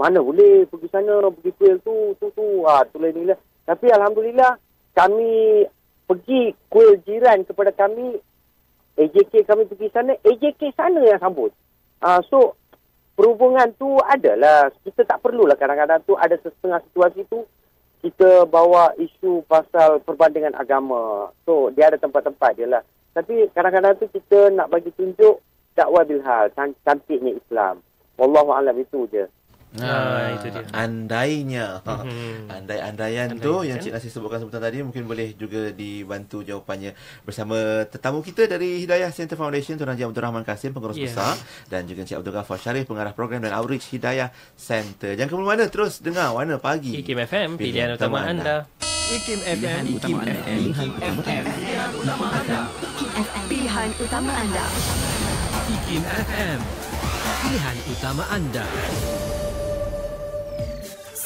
Mana boleh pergi sana, pergi kuil tu tulis ni lah. Tapi Alhamdulillah kami pergi kuil jiran kepada kami, AJK kami pergi sana, AJK sana yang sambut. So, perhubungan tu adalah, kita tak perlulah kadang-kadang tu ada setengah situasi tu, kita bawa isu pasal perbandingan agama. So, dia ada tempat-tempat dia lah. Tapi kadang-kadang tu kita nak bagi tunjuk dakwah bilhal, cantiknya Islam. Wallahualam, itu je. Itu dia. Andainya. Andai-andaian tu yang Cik Nasir sebutkan sebentar tadi, mungkin boleh juga dibantu jawapannya bersama tetamu kita dari Hidayah Center Foundation, Tuan Haji Abdul Rahman Kasim, pengurus besar, dan juga Encik Abdul Ghaffar Sharif, pengarah program dan outreach Hidayah Center. Jangan ke mana, terus dengar Warna Pagi. IKIM FM, pilihan utama anda. IKIM FM, pilihan utama anda. IKIM FM, pilihan utama anda.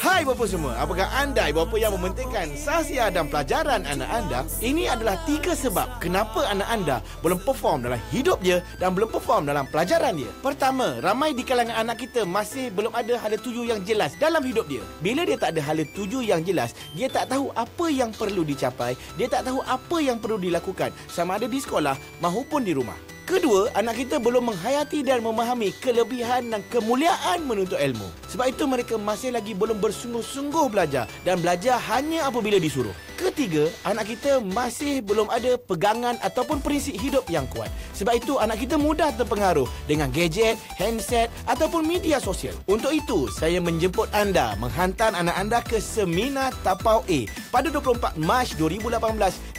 Hai bapa semua, apakah anda bapa yang mementingkan sahsia dan pelajaran anak anda? Ini adalah 3 sebab kenapa anak anda belum perform dalam hidup dia dan belum perform dalam pelajaran dia. Pertama, ramai di kalangan anak kita masih belum ada hala tuju yang jelas dalam hidup dia. Bila dia tak ada hala tuju yang jelas, dia tak tahu apa yang perlu dicapai, dia tak tahu apa yang perlu dilakukan, sama ada di sekolah maupun di rumah. Kedua, anak kita belum menghayati dan memahami kelebihan dan kemuliaan menuntut ilmu. Sebab itu mereka masih lagi belum bersungguh-sungguh belajar dan belajar hanya apabila disuruh. Ketiga, anak kita masih belum ada pegangan ataupun prinsip hidup yang kuat. Sebab itu anak kita mudah terpengaruh dengan gadget, handset ataupun media sosial. Untuk itu, saya menjemput anda menghantar anak anda ke Seminar Tapau A pada 24 Mac 2018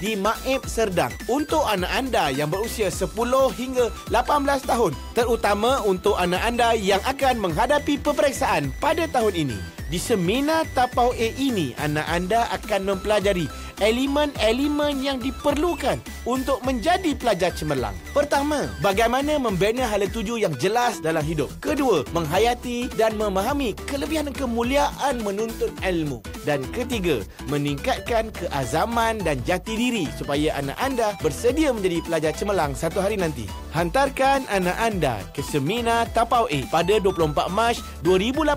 di Maib Serdang untuk anak anda yang berusia 10 hingga 18 tahun, terutama untuk anak anda yang akan menghadapi peperiksaan pada tahun ini. Di Seminar Tapau A ini, anak anda akan mempelajari elemen-elemen yang diperlukan untuk menjadi pelajar cemerlang. Pertama, bagaimana membina hala tuju yang jelas dalam hidup. Kedua, menghayati dan memahami kelebihan dan kemuliaan menuntut ilmu. Dan ketiga, meningkatkan keazaman dan jati diri supaya anak anda bersedia menjadi pelajar cemerlang satu hari nanti. Hantarkan anak anda ke Seminar Tapau A pada 24 Mac 2018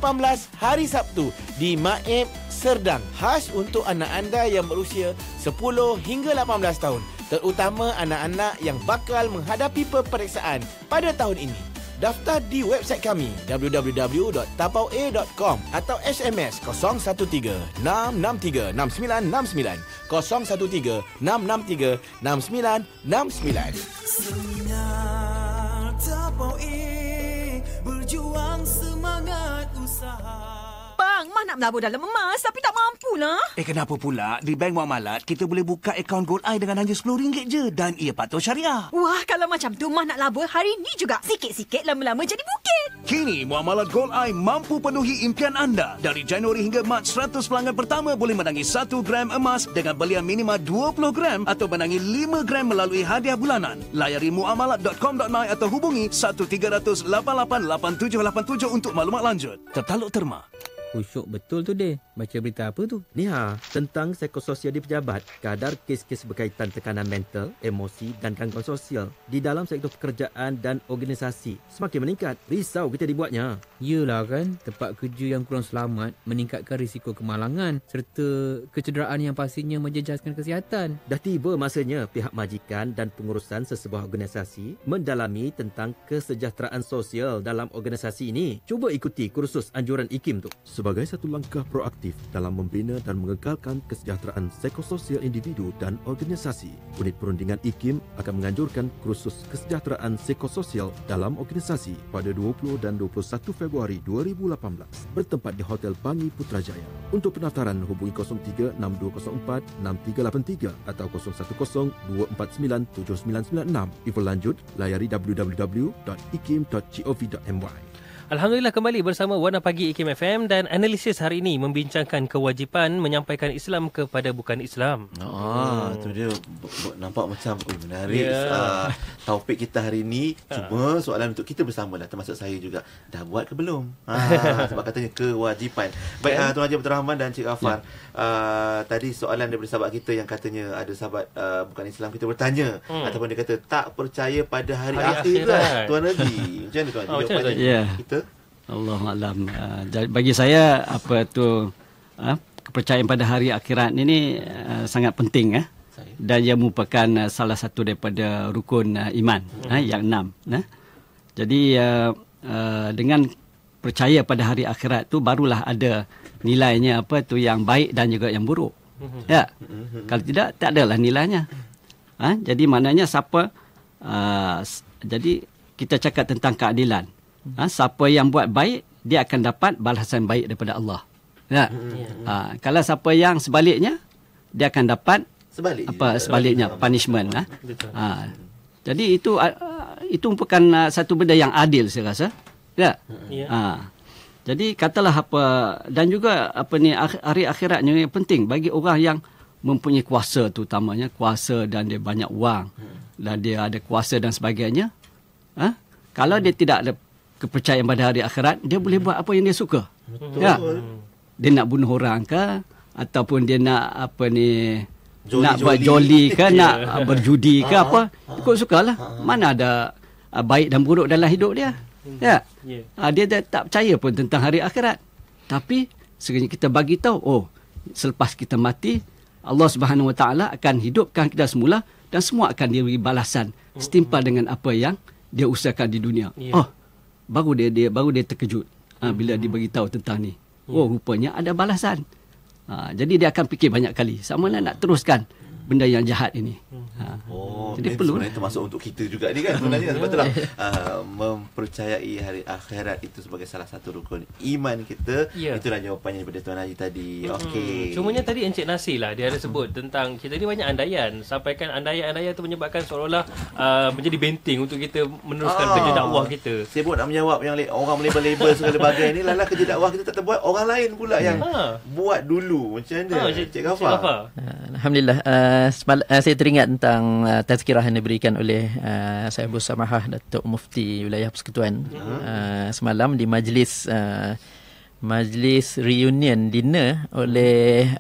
hari Sabtu di Maib Serdang, khas untuk anak anda yang berusia 10 hingga 18 tahun, terutama anak-anak yang bakal menghadapi peperiksaan pada tahun ini. Daftar di website kami www.tapaua.com atau SMS 013-663-6969 013-663-6969. Seminar Tapau A, berjuang semangat usaha. Bang, Mak nak melabur dalam emas tapi tak mampulah. Kenapa pula? Di Bank Muamalat, kita boleh buka akaun Gold Eye dengan hanya RM10 je dan ia patuh syariah. Wah, kalau macam tu Mak nak labur hari ni juga. Sikit-sikit lama-lama jadi bukit. Kini, Muamalat Gold Eye mampu penuhi impian anda. Dari Januari hingga Mac, 100 pelanggan pertama boleh menangi 1 gram emas dengan belian minima 20 gram atau menangi 5 gram melalui hadiah bulanan. Layari muamalat.com.my atau hubungi 1300 888787 untuk maklumat lanjut. Tertaluk terma. Khusyuk betul tu deh. Baca berita apa tu? Ni tentang psikososial di pejabat. Kadar kes-kes berkaitan tekanan mental, emosi dan gangguan sosial di dalam sektor pekerjaan dan organisasi semakin meningkat. Risau kita dibuatnya. Yelah kan, tempat kerja yang kurang selamat meningkatkan risiko kemalangan serta kecederaan yang pastinya menjejaskan kesihatan. Dah tiba masanya pihak majikan dan pengurusan sesebuah organisasi mendalami tentang kesejahteraan sosial dalam organisasi ini. Cuba ikuti kursus anjuran IKIM tu. Sebagai satu langkah proaktif dalam membina dan mengekalkan kesejahteraan psikososial individu dan organisasi, unit perundingan IKIM akan menganjurkan kursus kesejahteraan psikososial dalam organisasi pada 20 dan 21 Februari 2018 bertempat di Hotel Bangi Putrajaya. Untuk pendaftaran hubungi 0362046383 atau 0102497996. Info lanjut layari www.ikim.gov.my. Alhamdulillah kembali bersama Warna Pagi IKIM FM dan analisis hari ini membincangkan kewajipan menyampaikan Islam kepada bukan Islam. Tu dia nampak macam menarik. Topik kita hari ini, cuma soalan untuk kita bersama lah, termasuk saya juga. Dah buat ke belum? Sebab katanya kewajipan. Baik, Tuan Haji Abdul Rahman dan Cik Ghaffar. Tadi soalan daripada sahabat kita yang katanya ada sahabat bukan Islam kita bertanya ataupun dia kata tak percaya pada hari akhirat. Tuan Haji, macam mana Tuan Haji jawapannya kita? Allahuakbar. Bagi saya kepercayaan pada hari akhirat ini sangat penting dan ia merupakan salah satu daripada rukun iman yang 6. Jadi dengan percaya pada hari akhirat tu barulah ada nilainya yang baik dan juga yang buruk. Ya. Kalau tidak, tak adalah nilainya. Jadi maknanya jadi kita cakap tentang keadilan. Siapa yang buat baik, dia akan dapat balasan baik daripada Allah. Ya. Kalau siapa yang sebaliknya, dia akan dapat sebaliknya punishment. Jadi itu merupakan satu benda yang adil saya rasa. Ya. Jadi katalah dan juga hari akhiratnya yang penting bagi orang yang mempunyai kuasa, terutamanya kuasa dan dia banyak wang dan dia ada kuasa dan sebagainya. Kalau dia tidak ada kepercayaan pada hari akhirat, dia boleh buat apa yang dia suka. Ya. Dia nak bunuh orang ke, ataupun dia nak nak buat joli ke, nak berjudi ke apa, ikut sukalah. Mana ada baik dan buruk dalam hidup dia. Ya. Dia tak percaya pun tentang hari akhirat. Tapi sekiranya kita bagi tahu, selepas kita mati, Allah Subhanahu Wa Taala akan hidupkan kita semula dan semua akan diberi balasan setimpal dengan apa yang dia usahakan di dunia. Baru dia terkejut bila dia beritahu tentang ni. Rupanya ada balasan. Jadi dia akan fikir banyak kali. Sama lah nak teruskan benda yang jahat ini. Jadi perlu. Sebenarnya termasuk untuk kita juga ni kan. Sebenarnya sebab itulah mempercayai hari akhirat itu sebagai salah satu rukun iman kita. Itulah jawapannya daripada Tuan Haji tadi. Okey. Cumanya tadi Encik Nasir lah dia ada sebut tentang kita ni banyak andaian. Sampaikan andaian-andaian tu menyebabkan seolah-olah menjadi benteng untuk kita meneruskan kerja dakwah kita. Sibuk nak menjawab yang orang melabel-label segala bagai ni, lala kerja dakwah kita tak terbuat, orang lain pula yang buat dulu. Macam mana Cik Ghaffar? Alhamdulillah. Saya teringat tentang tazkirah yang diberikan oleh Sahibul Samahah Datuk Mufti Wilayah Persekutuan semalam di majlis reunion dinner oleh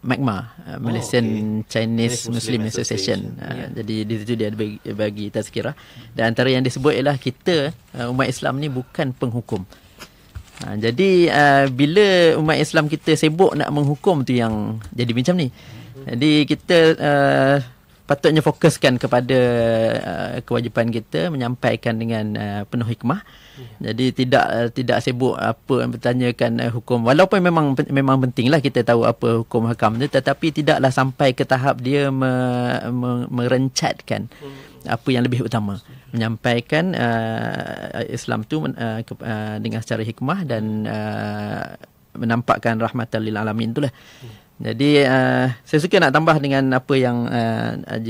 MACMA, Malaysian Chinese Muslim Association. Jadi di situ dia bagi tazkirah dan antara yang disebut ialah kita umat Islam ni bukan penghukum. Jadi bila umat Islam kita sibuk nak menghukum tu yang jadi macam ni. Jadi kita patutnya fokuskan kepada kewajipan kita menyampaikan dengan penuh hikmah. Jadi tidak sibuk apa yang bertanyakan hukum, walaupun memang pentinglah kita tahu apa hukum hakam tu, tetapi tidaklah sampai ke tahap dia merencatkan apa yang lebih utama, menyampaikan Islam tu dengan secara hikmah dan menampakkan rahmatan lil alamin itulah. Jadi saya suka nak tambah dengan apa yang Tuan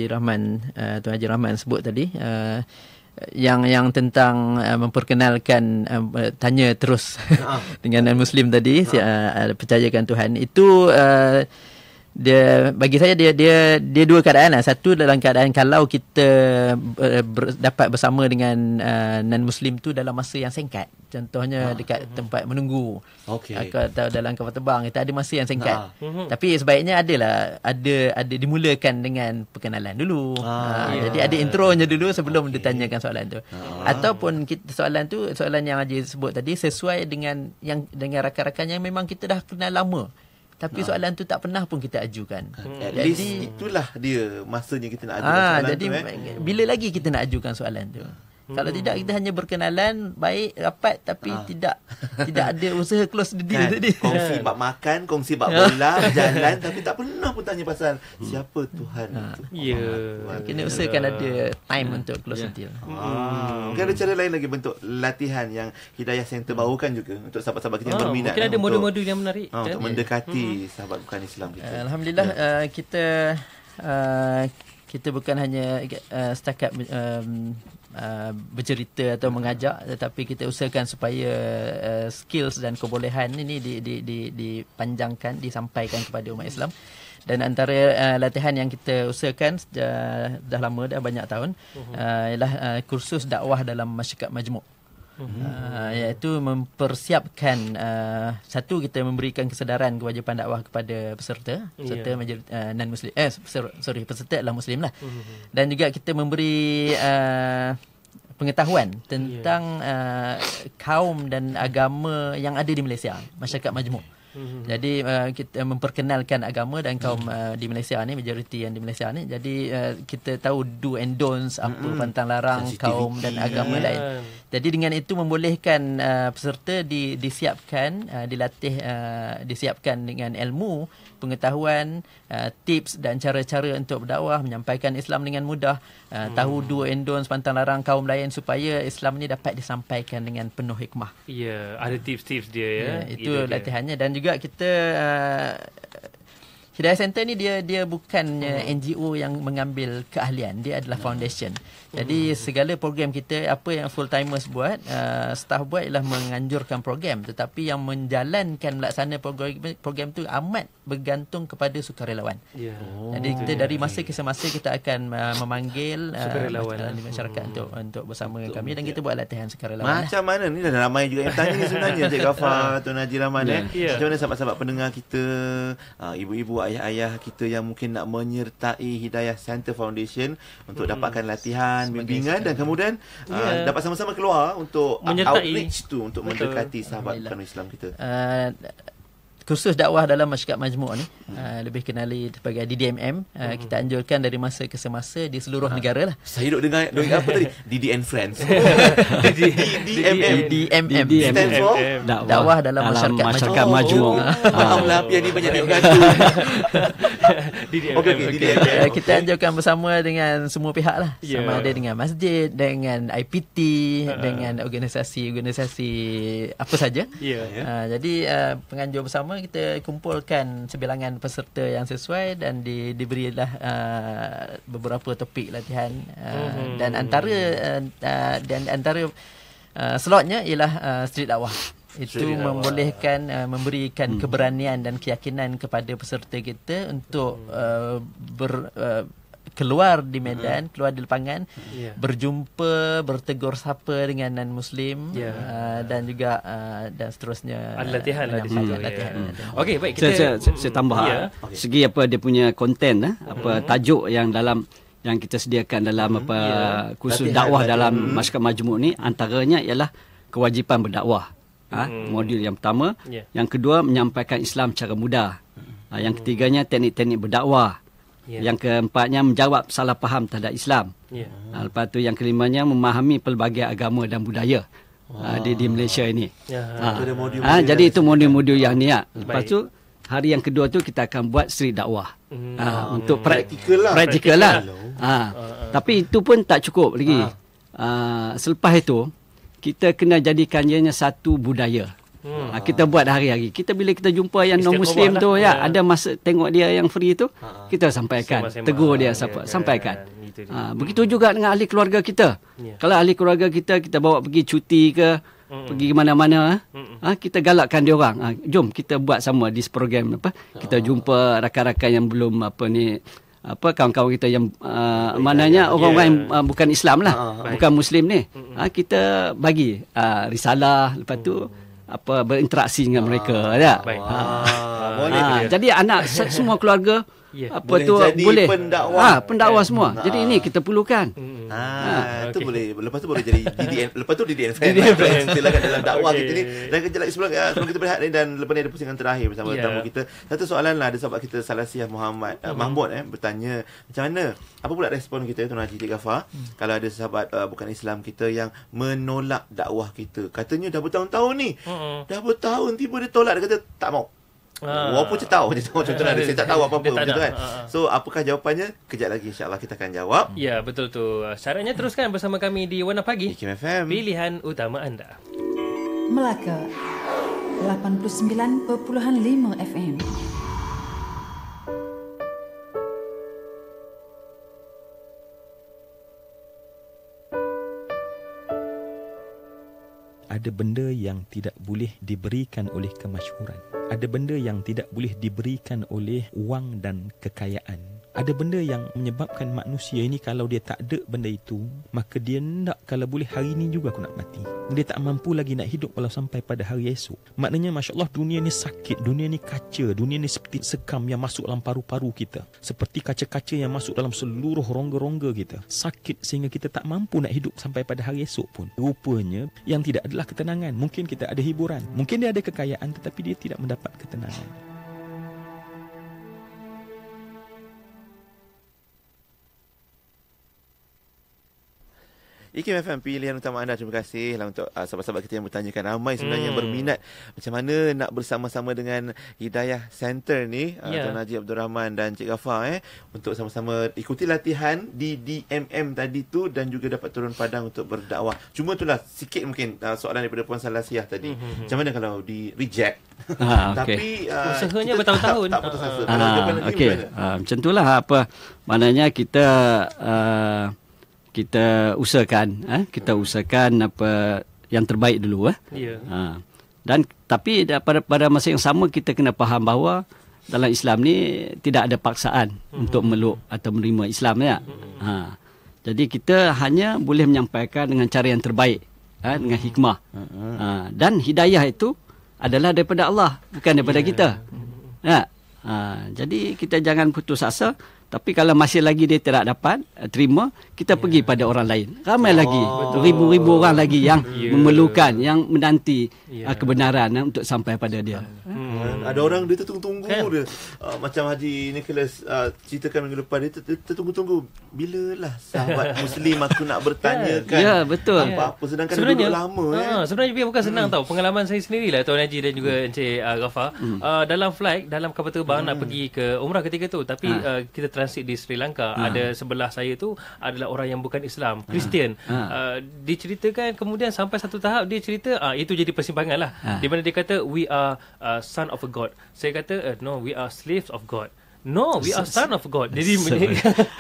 Haji Rahman sebut tadi, yang tentang memperkenalkan tanya terus dengan non-Muslim tadi, percayakan Tuhan itu dia bagi saya dia dua keadaan lah. Satu dalam keadaan kalau kita dapat bersama dengan non muslim tu dalam masa yang singkat, contohnya dekat tempat menunggu, atau dalam kapal terbang, kita ada masa yang singkat. Tapi sebaiknya ada dimulakan dengan perkenalan dulu. Jadi ada intronya dulu sebelum ditanyakan soalan tu. Ataupun soalan yang Haji sebut tadi sesuai dengan rakan-rakan yang memang kita dah kenal lama. Tapi soalan tu tak pernah pun kita ajukan. Jadi itulah dia masanya kita nak ajukan soalan jadi, tu. Bila lagi kita nak ajukan soalan tu? Kalau tidak, kita hanya berkenalan, baik, rapat, tapi tidak ada usaha close the deal tadi. Kongsi bab makan, kongsi bab bola, jalan, tapi tak pernah pun tanya pasal siapa Tuhan itu. Kena usahakan ada time untuk close the deal. Mungkin ada cara lain lagi bentuk latihan yang Hidayah Center bawakan juga untuk sahabat-sahabat kita yang berminat. Mungkin ada modul-modul yang menarik. Untuk mendekati sahabat bukan Islam kita. Alhamdulillah, kita bukan hanya setakat bercerita atau mengajak, tetapi kita usahakan supaya skills dan kebolehan ini dipanjangkan, disampaikan kepada umat Islam. Dan antara latihan yang kita usahakan dah lama, dah banyak tahun, ialah kursus dakwah dalam masyarakat majmuk. Iaitu mempersiapkan, satu, kita memberikan kesedaran kewajipan dakwah kepada peserta non muslim, peserta adalah muslim lah. Dan juga kita memberi pengetahuan tentang kaum dan agama yang ada di Malaysia, masyarakat majmuk. Jadi kita memperkenalkan agama dan kaum di Malaysia ni, majoriti yang di Malaysia ni. Jadi kita tahu do and don'ts, apa pantang larang kaum dan agama lain. Jadi dengan itu membolehkan peserta disiapkan, dilatih, disiapkan dengan ilmu, pengetahuan, tips dan cara-cara untuk berdakwah, menyampaikan Islam dengan mudah, tahu do and don'ts, pantang larang kaum lain, supaya Islam ni dapat disampaikan dengan penuh hikmah. Ya, ada tips-tips dia ya. Itu latihannya. Dan juga kita Hidayah Center ni dia bukannya NGO yang mengambil keahlian, dia adalah foundation. Jadi segala program kita, apa yang full timers buat, staff buat ialah menganjurkan program, tetapi yang menjalankan melaksana program tu amat bergantung kepada sukarelawan. Jadi kita dari masa ke semasa kita akan memanggil sukarelawan di masyarakat untuk bersama dengan kami, dan kita buat latihan sukarelawan. Macam mana ni, dah ramai juga yang tanya ni sebenarnya, Cik Ghafar, Tuan Haji Rahman. Macam mana sahabat-sahabat pendengar kita, ibu-ibu, ayah-ayah kita yang mungkin nak menyertai Hidayah Center Foundation untuk dapatkan latihan, bimbingan, dan kemudian dapat sama-sama keluar untuk menyertai outreach tu, untuk mendekati sahabat bukan Islam kita. Kursus dakwah dalam masyarakat majmuk ni, lebih kenali sebagai DDMM, kita anjurkan dari masa ke semasa di seluruh negara lah. Saya duk dengar apa tadi? DD and Friends. DDMM stand for dakwah dalam masyarakat majmuk. Faham lah, ni banyak tengok kartun. DDMM. Kita anjurkan bersama dengan semua pihak lah, sama ada dengan masjid, dengan IPT, dengan organisasi-organisasi apa saja. Jadi penganjur bersama, kita kumpulkan sebilangan peserta yang sesuai dan diberilah beberapa topik latihan, dan antara slotnya ialah street dakwah. Itu membolehkan, memberikan keberanian dan keyakinan kepada peserta kita untuk keluar di medan, keluar di lapangan, berjumpa, bertegur sapa dengan non-Muslim, dan juga dan seterusnya. Ada latihan lah di situ. Okey, baik, saya tambah segi apa dia punya konten, apa tajuk yang dalam yang kita sediakan dalam apa kursus dakwah dalam masyarakat majmuk ni, antaranya ialah kewajipan berdakwah. Modul yang pertama, yang kedua menyampaikan Islam secara mudah. Yang ketiganya teknik-teknik berdakwah. Yang keempatnya menjawab salah faham terhadap Islam. Lepas tu yang kelimanya memahami pelbagai agama dan budaya di Malaysia ini. Jadi itu modul-modul yang ni. Lepas tu hari yang kedua tu kita akan buat street dakwah. Untuk praktikal lah. Tapi itu pun tak cukup lagi. Selepas itu kita kena jadikannya satu budaya. Kita buat hari-hari. Bila kita jumpa yang non-Muslim tu, ada masa tengok dia yang free tu, kita sampaikan, tegur dia, sampaikan. Begitu juga dengan ahli keluarga kita. Kalau ahli keluarga kita bawa pergi cuti ke, pergi ke mana-mana, kita galakkan dia orang. Jom kita buat sama di program kita jumpa rakan-rakan yang belum kawan-kawan kita yang maknanya orang-orang yang bukan Islam lah, bukan Muslim ni. Kita bagi risalah, lepas tu berinteraksi dengan mereka. Jadi anak semua keluarga boleh pendakwah semua. Jadi ini kita perlukan. Itu boleh. Lepas tu boleh jadi DDN. Lepas tu DDN friend. Silakan dalam dakwah kita ni. Dan kejap lagi sebelum kita berehat ni, dan lepas ni ada pusingan terakhir bersama tamu kita. Satu soalan lah, ada sahabat kita Salasiah Muhammad Mahmud bertanya, macam mana, apa pula respon kita Tuan Haji Cik Ghafar kalau ada sahabat bukan Islam kita yang menolak dakwah kita? Katanya dah bertahun-tahun ni. Dah bertahun, tiba dia tolak, dia kata tak mau. Walaupun saya tahu contohnya saya tak tahu apa-apa macam tu kan. So apakah jawapannya? Kejap lagi insya-Allah kita akan jawab. Ya, betul tu. Syaratnya teruskan bersama kami di Warna Pagi IKIM FM, pilihan utama anda. Melaka 89.5 FM. Ada benda yang tidak boleh diberikan oleh kemasyhuran. Ada benda yang tidak boleh diberikan oleh wang dan kekayaan. Ada benda yang menyebabkan manusia ini kalau dia tak ada benda itu, maka dia nak kalau boleh hari ini juga aku nak mati. Dia tak mampu lagi nak hidup walau sampai pada hari esok. Maknanya Masya Allah, dunia ni sakit, dunia ni kaca, dunia ni seperti sekam yang masuk dalam paru-paru kita. Seperti kaca-kaca yang masuk dalam seluruh rongga-rongga kita. Sakit sehingga kita tak mampu nak hidup sampai pada hari esok pun. Rupanya yang tidak adalah ketenangan. Mungkin kita ada hiburan, mungkin dia ada kekayaan, tetapi dia tidak mendapat ketenangan. IKIM FM, pilihan utama anda. Terima kasih lah untuk sahabat-sahabat kita yang bertanyakan. Ramai sebenarnya yang berminat macam mana nak bersama-sama dengan Hidayah Center ni, Tuan Haji Abdul Rahman dan Cik Ghafar untuk sama-sama ikuti latihan di DMM tadi tu dan juga dapat turun padang untuk berdakwah. Cuma itulah sikit mungkin soalan daripada Puan Salasiah tadi. Macam mana kalau di reject? Tapi usahanya bertahun-tahun. Tak putus asa. Macam itulah maknanya kita usahakan apa yang terbaik dulu dan tapi pada masa yang sama kita kena faham bahawa dalam Islam ni tidak ada paksaan untuk meluk atau menerima Islam jadi kita hanya boleh menyampaikan dengan cara yang terbaik dengan hikmah dan hidayah itu adalah daripada Allah, bukan daripada kita. Jadi kita jangan putus asa. Tapi kalau masih lagi dia tidak dapat terima, kita pergi pada orang lain. Ramai lagi, ribu-ribu orang lagi yang memerlukan, yang menanti kebenaran untuk sampai pada dia. Ada orang dia tertunggu-tunggu dia. Macam Haji Nicholas ceritakan minggu lepas, dia tertunggu-tunggu. Bilalah sahabat Muslim aku nak bertanyakan. Ya, betul. Apa-apa sedangkan duduk lama. Sebenarnya biar bukan senang tau. Pengalaman saya sendirilah Tuan Haji dan juga Encik Ghafar. Dalam flight, dalam kapal terbang nak pergi ke umrah ketika tu. Tapi kita transit di Sri Lanka. Ada sebelah saya tu adalah orang yang bukan Islam, Kristian. Diceritakan kemudian sampai satu tahap dia cerita itu jadi persimpangan lah. Di mana dia kata we are son of a God. Saya kata no, we are slaves of God. No, we are son of God. Jadi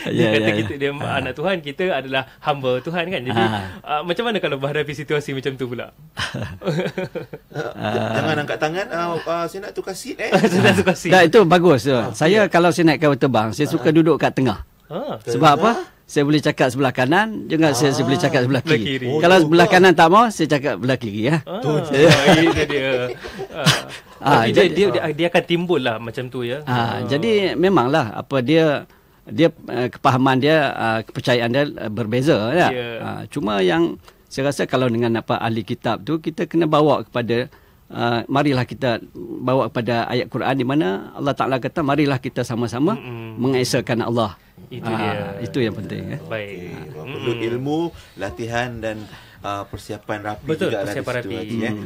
dia kata kita dia anak Tuhan, kita adalah hamba Tuhan kan. Jadi macam mana kalau berhadapi situasi macam tu pula? Jangan angkat tangan. Saya nak tukar seat Saya nak tukar seat. Itu bagus. Saya kalau saya naik kapal terbang, saya suka duduk kat tengah. Sebab apa? Saya boleh cakap sebelah kanan, juga saya boleh cakap sebelah kiri. Kalau sebelah kanan tak mau, saya cakap belah kiri Itu dia. Dia akan timbul lah macam tu ya. Jadi memanglah dia kepahaman dia, kepercayaan dia berbeza ya. Cuma yang saya rasa kalau dengan ahli kitab tu kita kena bawa kepada marilah kita bawa kepada ayat Quran di mana Allah Taala kata marilah kita sama-sama mengesahkan Allah. Itu dia. Itu yang penting. Baik. Perlu ilmu, latihan dan persiapan rapi. Betul, juga persiapan rapi.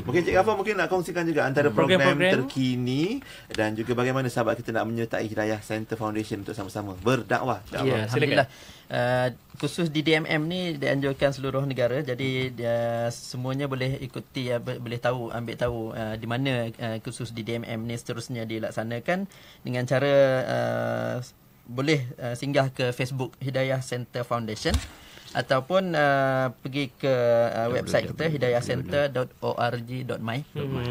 Mungkin Cik Ghafar mungkin nak kongsikan juga antara program terkini dan juga bagaimana sahabat kita nak menyertai Hidayah Center Foundation untuk sama-sama berdakwah. Alhamdulillah. Khusus di DMM ni dianjurkan seluruh negara, jadi semuanya boleh ikuti, boleh tahu, ambil tahu di mana khusus di DMM ni seterusnya dilaksanakan dengan cara boleh singgah ke Facebook Hidayah Center Foundation. ataupun pergi ke website kita hidayahcenter.org.my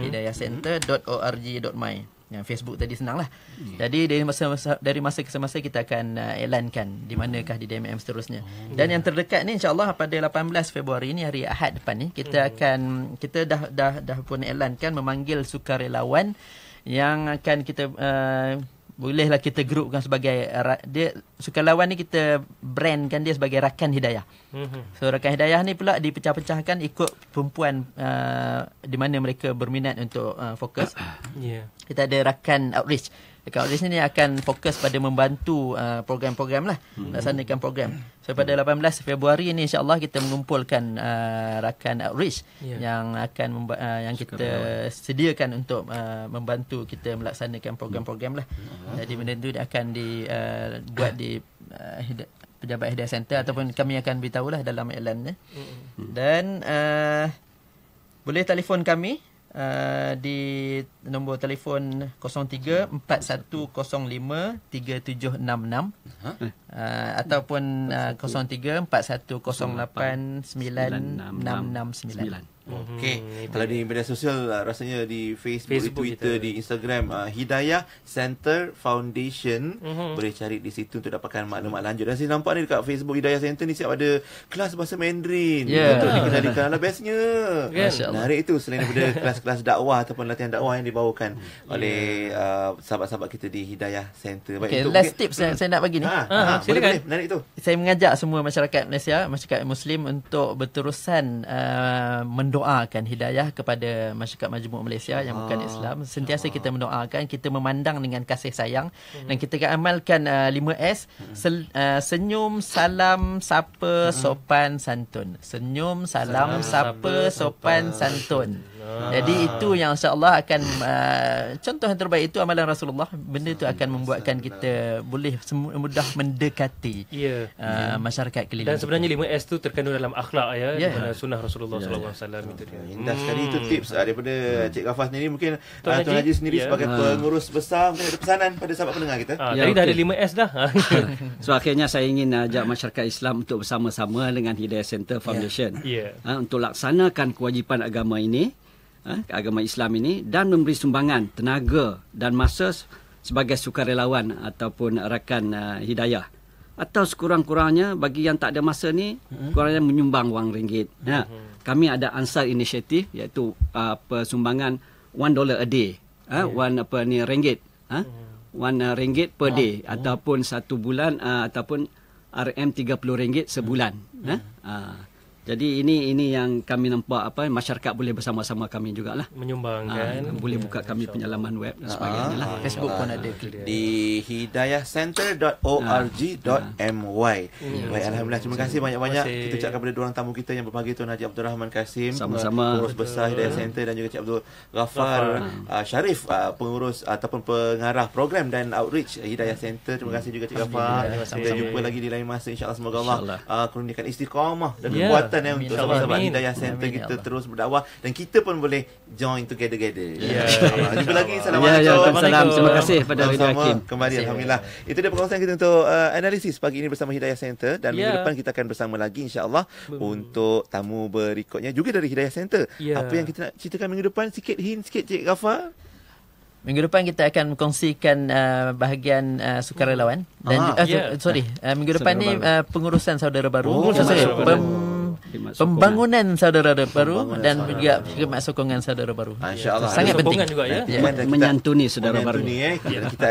hidayahcenter.org.my. Yang Facebook tadi senanglah. Jadi dari masa ke semasa kita akan elankan di manakah di DMM seterusnya. Dan yang terdekat ni insya-Allah pada 18 Februari ni, hari Ahad depan ni, kita dah pun elankan memanggil sukarelawan yang akan kita bolehlah kita grupkan sebagai dia sukarelawan ni, kita brandkan dia sebagai Rakan Hidayah. So Rakan Hidayah ni pula dipecah-pecahkan ikut perempuan di mana mereka berminat untuk fokus. Kita ada Rakan Outreach. Rakan Outreach ni akan fokus pada membantu program-program lah, melaksanakan program. So pada 18 Februari ni insya-Allah kita mengumpulkan Rakan Outreach yang akan yang kita sediakan untuk membantu kita melaksanakan program-program lah. Jadi benda tu akan dibuat di Pejabat Hidayah Center, ataupun kami akan beritahu lah dalam iklan ni. Dan boleh telefon kami di nombor telefon 03-4105-3766 ataupun 03-4108-9669. Okey. Kalau di media sosial rasanya di Facebook, di Twitter, di Instagram Hidayah Center Foundation, boleh cari di situ untuk dapatkan maklumat lanjut. Dan saya nampak ni dekat Facebook Hidayah Center ni siap ada kelas bahasa Mandarin untuk dikenalikan. Bestnya. Menarik itu, selain daripada kelas-kelas dakwah ataupun latihan dakwah yang dibawakan oleh sahabat-sahabat kita di Hidayah Center. Baik, last tips saya nak bagi ni. Silakan. Menarik tu. Saya mengajak semua masyarakat Malaysia, masyarakat Muslim untuk berterusan mendoakan hidayah kepada masyarakat majmuk Malaysia yang bukan Islam. Sentiasa kita mendoakan, kita memandang dengan kasih sayang, dan kita akan amalkan 5S. Senyum, salam, sapa, sopan, santun. Senyum, salam, sapa, sopan, santun. Jadi itu yang insya-Allah akan contoh yang terbaik itu amalan Rasulullah. Benda itu akan membuatkan kita boleh mudah mendekati masyarakat keliling. Dan sebenarnya 5S tu terkandung dalam akhlak mana sunnah Rasulullah sallallahu alaihi wasallam itu dia. Indah sekali itu tips daripada Cik Ghafar sendiri. Mungkin Tuan Haji sendiri sebagai pengurus besar mungkin ada pesanan pada sahabat pendengar kita. Tadi dah ada 5S dah. So akhirnya saya ingin ajak masyarakat Islam untuk bersama-sama dengan Hidayah Center Foundation untuk laksanakan kewajipan agama ini, agama Islam ini, dan memberi sumbangan tenaga dan masa sebagai sukarelawan ataupun rakan hidayah. Atau sekurang-kurangnya bagi yang tak ada masa ni, kurangnya menyumbang wang ringgit. Kami ada Ansar Initiative, iaitu persumbangan $1 a day. Ringgit. RM1 per day, ataupun satu bulan, ataupun RM30 sebulan. Jadi ini yang kami nampak masyarakat boleh bersama-sama kami jugalah menyumbang kan. Boleh buka kami penyalaman web dan sebagainya lah. Facebook pun ada di hidayahcenter.org.my. Baik, alhamdulillah, terima kasih banyak-banyak. Kita ucapkan kepada dua orang tamu kita yang berbahagia, Tuan Haji Abdul Rahman Kasim, pengurus besar Hidayah Center, dan juga Cik Abdul Ghafar Sharif, pengurus ataupun pengarah program dan outreach Hidayah Center. Terima kasih juga Cik Ghafar. Kita jumpa lagi di lain masa, insya-Allah. Semoga Allah kurniakan istiqamah dan kekuatan untuk sahabat-sahabat Hidayah Center kita terus berdakwah, dan kita pun boleh join together. Jumpa lagi. Assalamualaikum. Terima kasih pada Hidayah Hakim. Kembali alhamdulillah. Itu dia perkongsian kita untuk analisis pagi ini bersama Hidayah Center, dan minggu depan kita akan bersama lagi insya-Allah untuk tamu berikutnya juga dari Hidayah Center. Apa yang kita nak ceritakan minggu depan? Sikit hint sikit Cik Ghafar. Minggu depan kita akan kongsikan bahagian sukarelawan dan minggu depan ni pengurusan saudara baru. Pembangunan saudara baru dan juga khidmat sokongan saudara baru. Insya-Allah. Sangat penting juga menyantuni saudara baru. Kita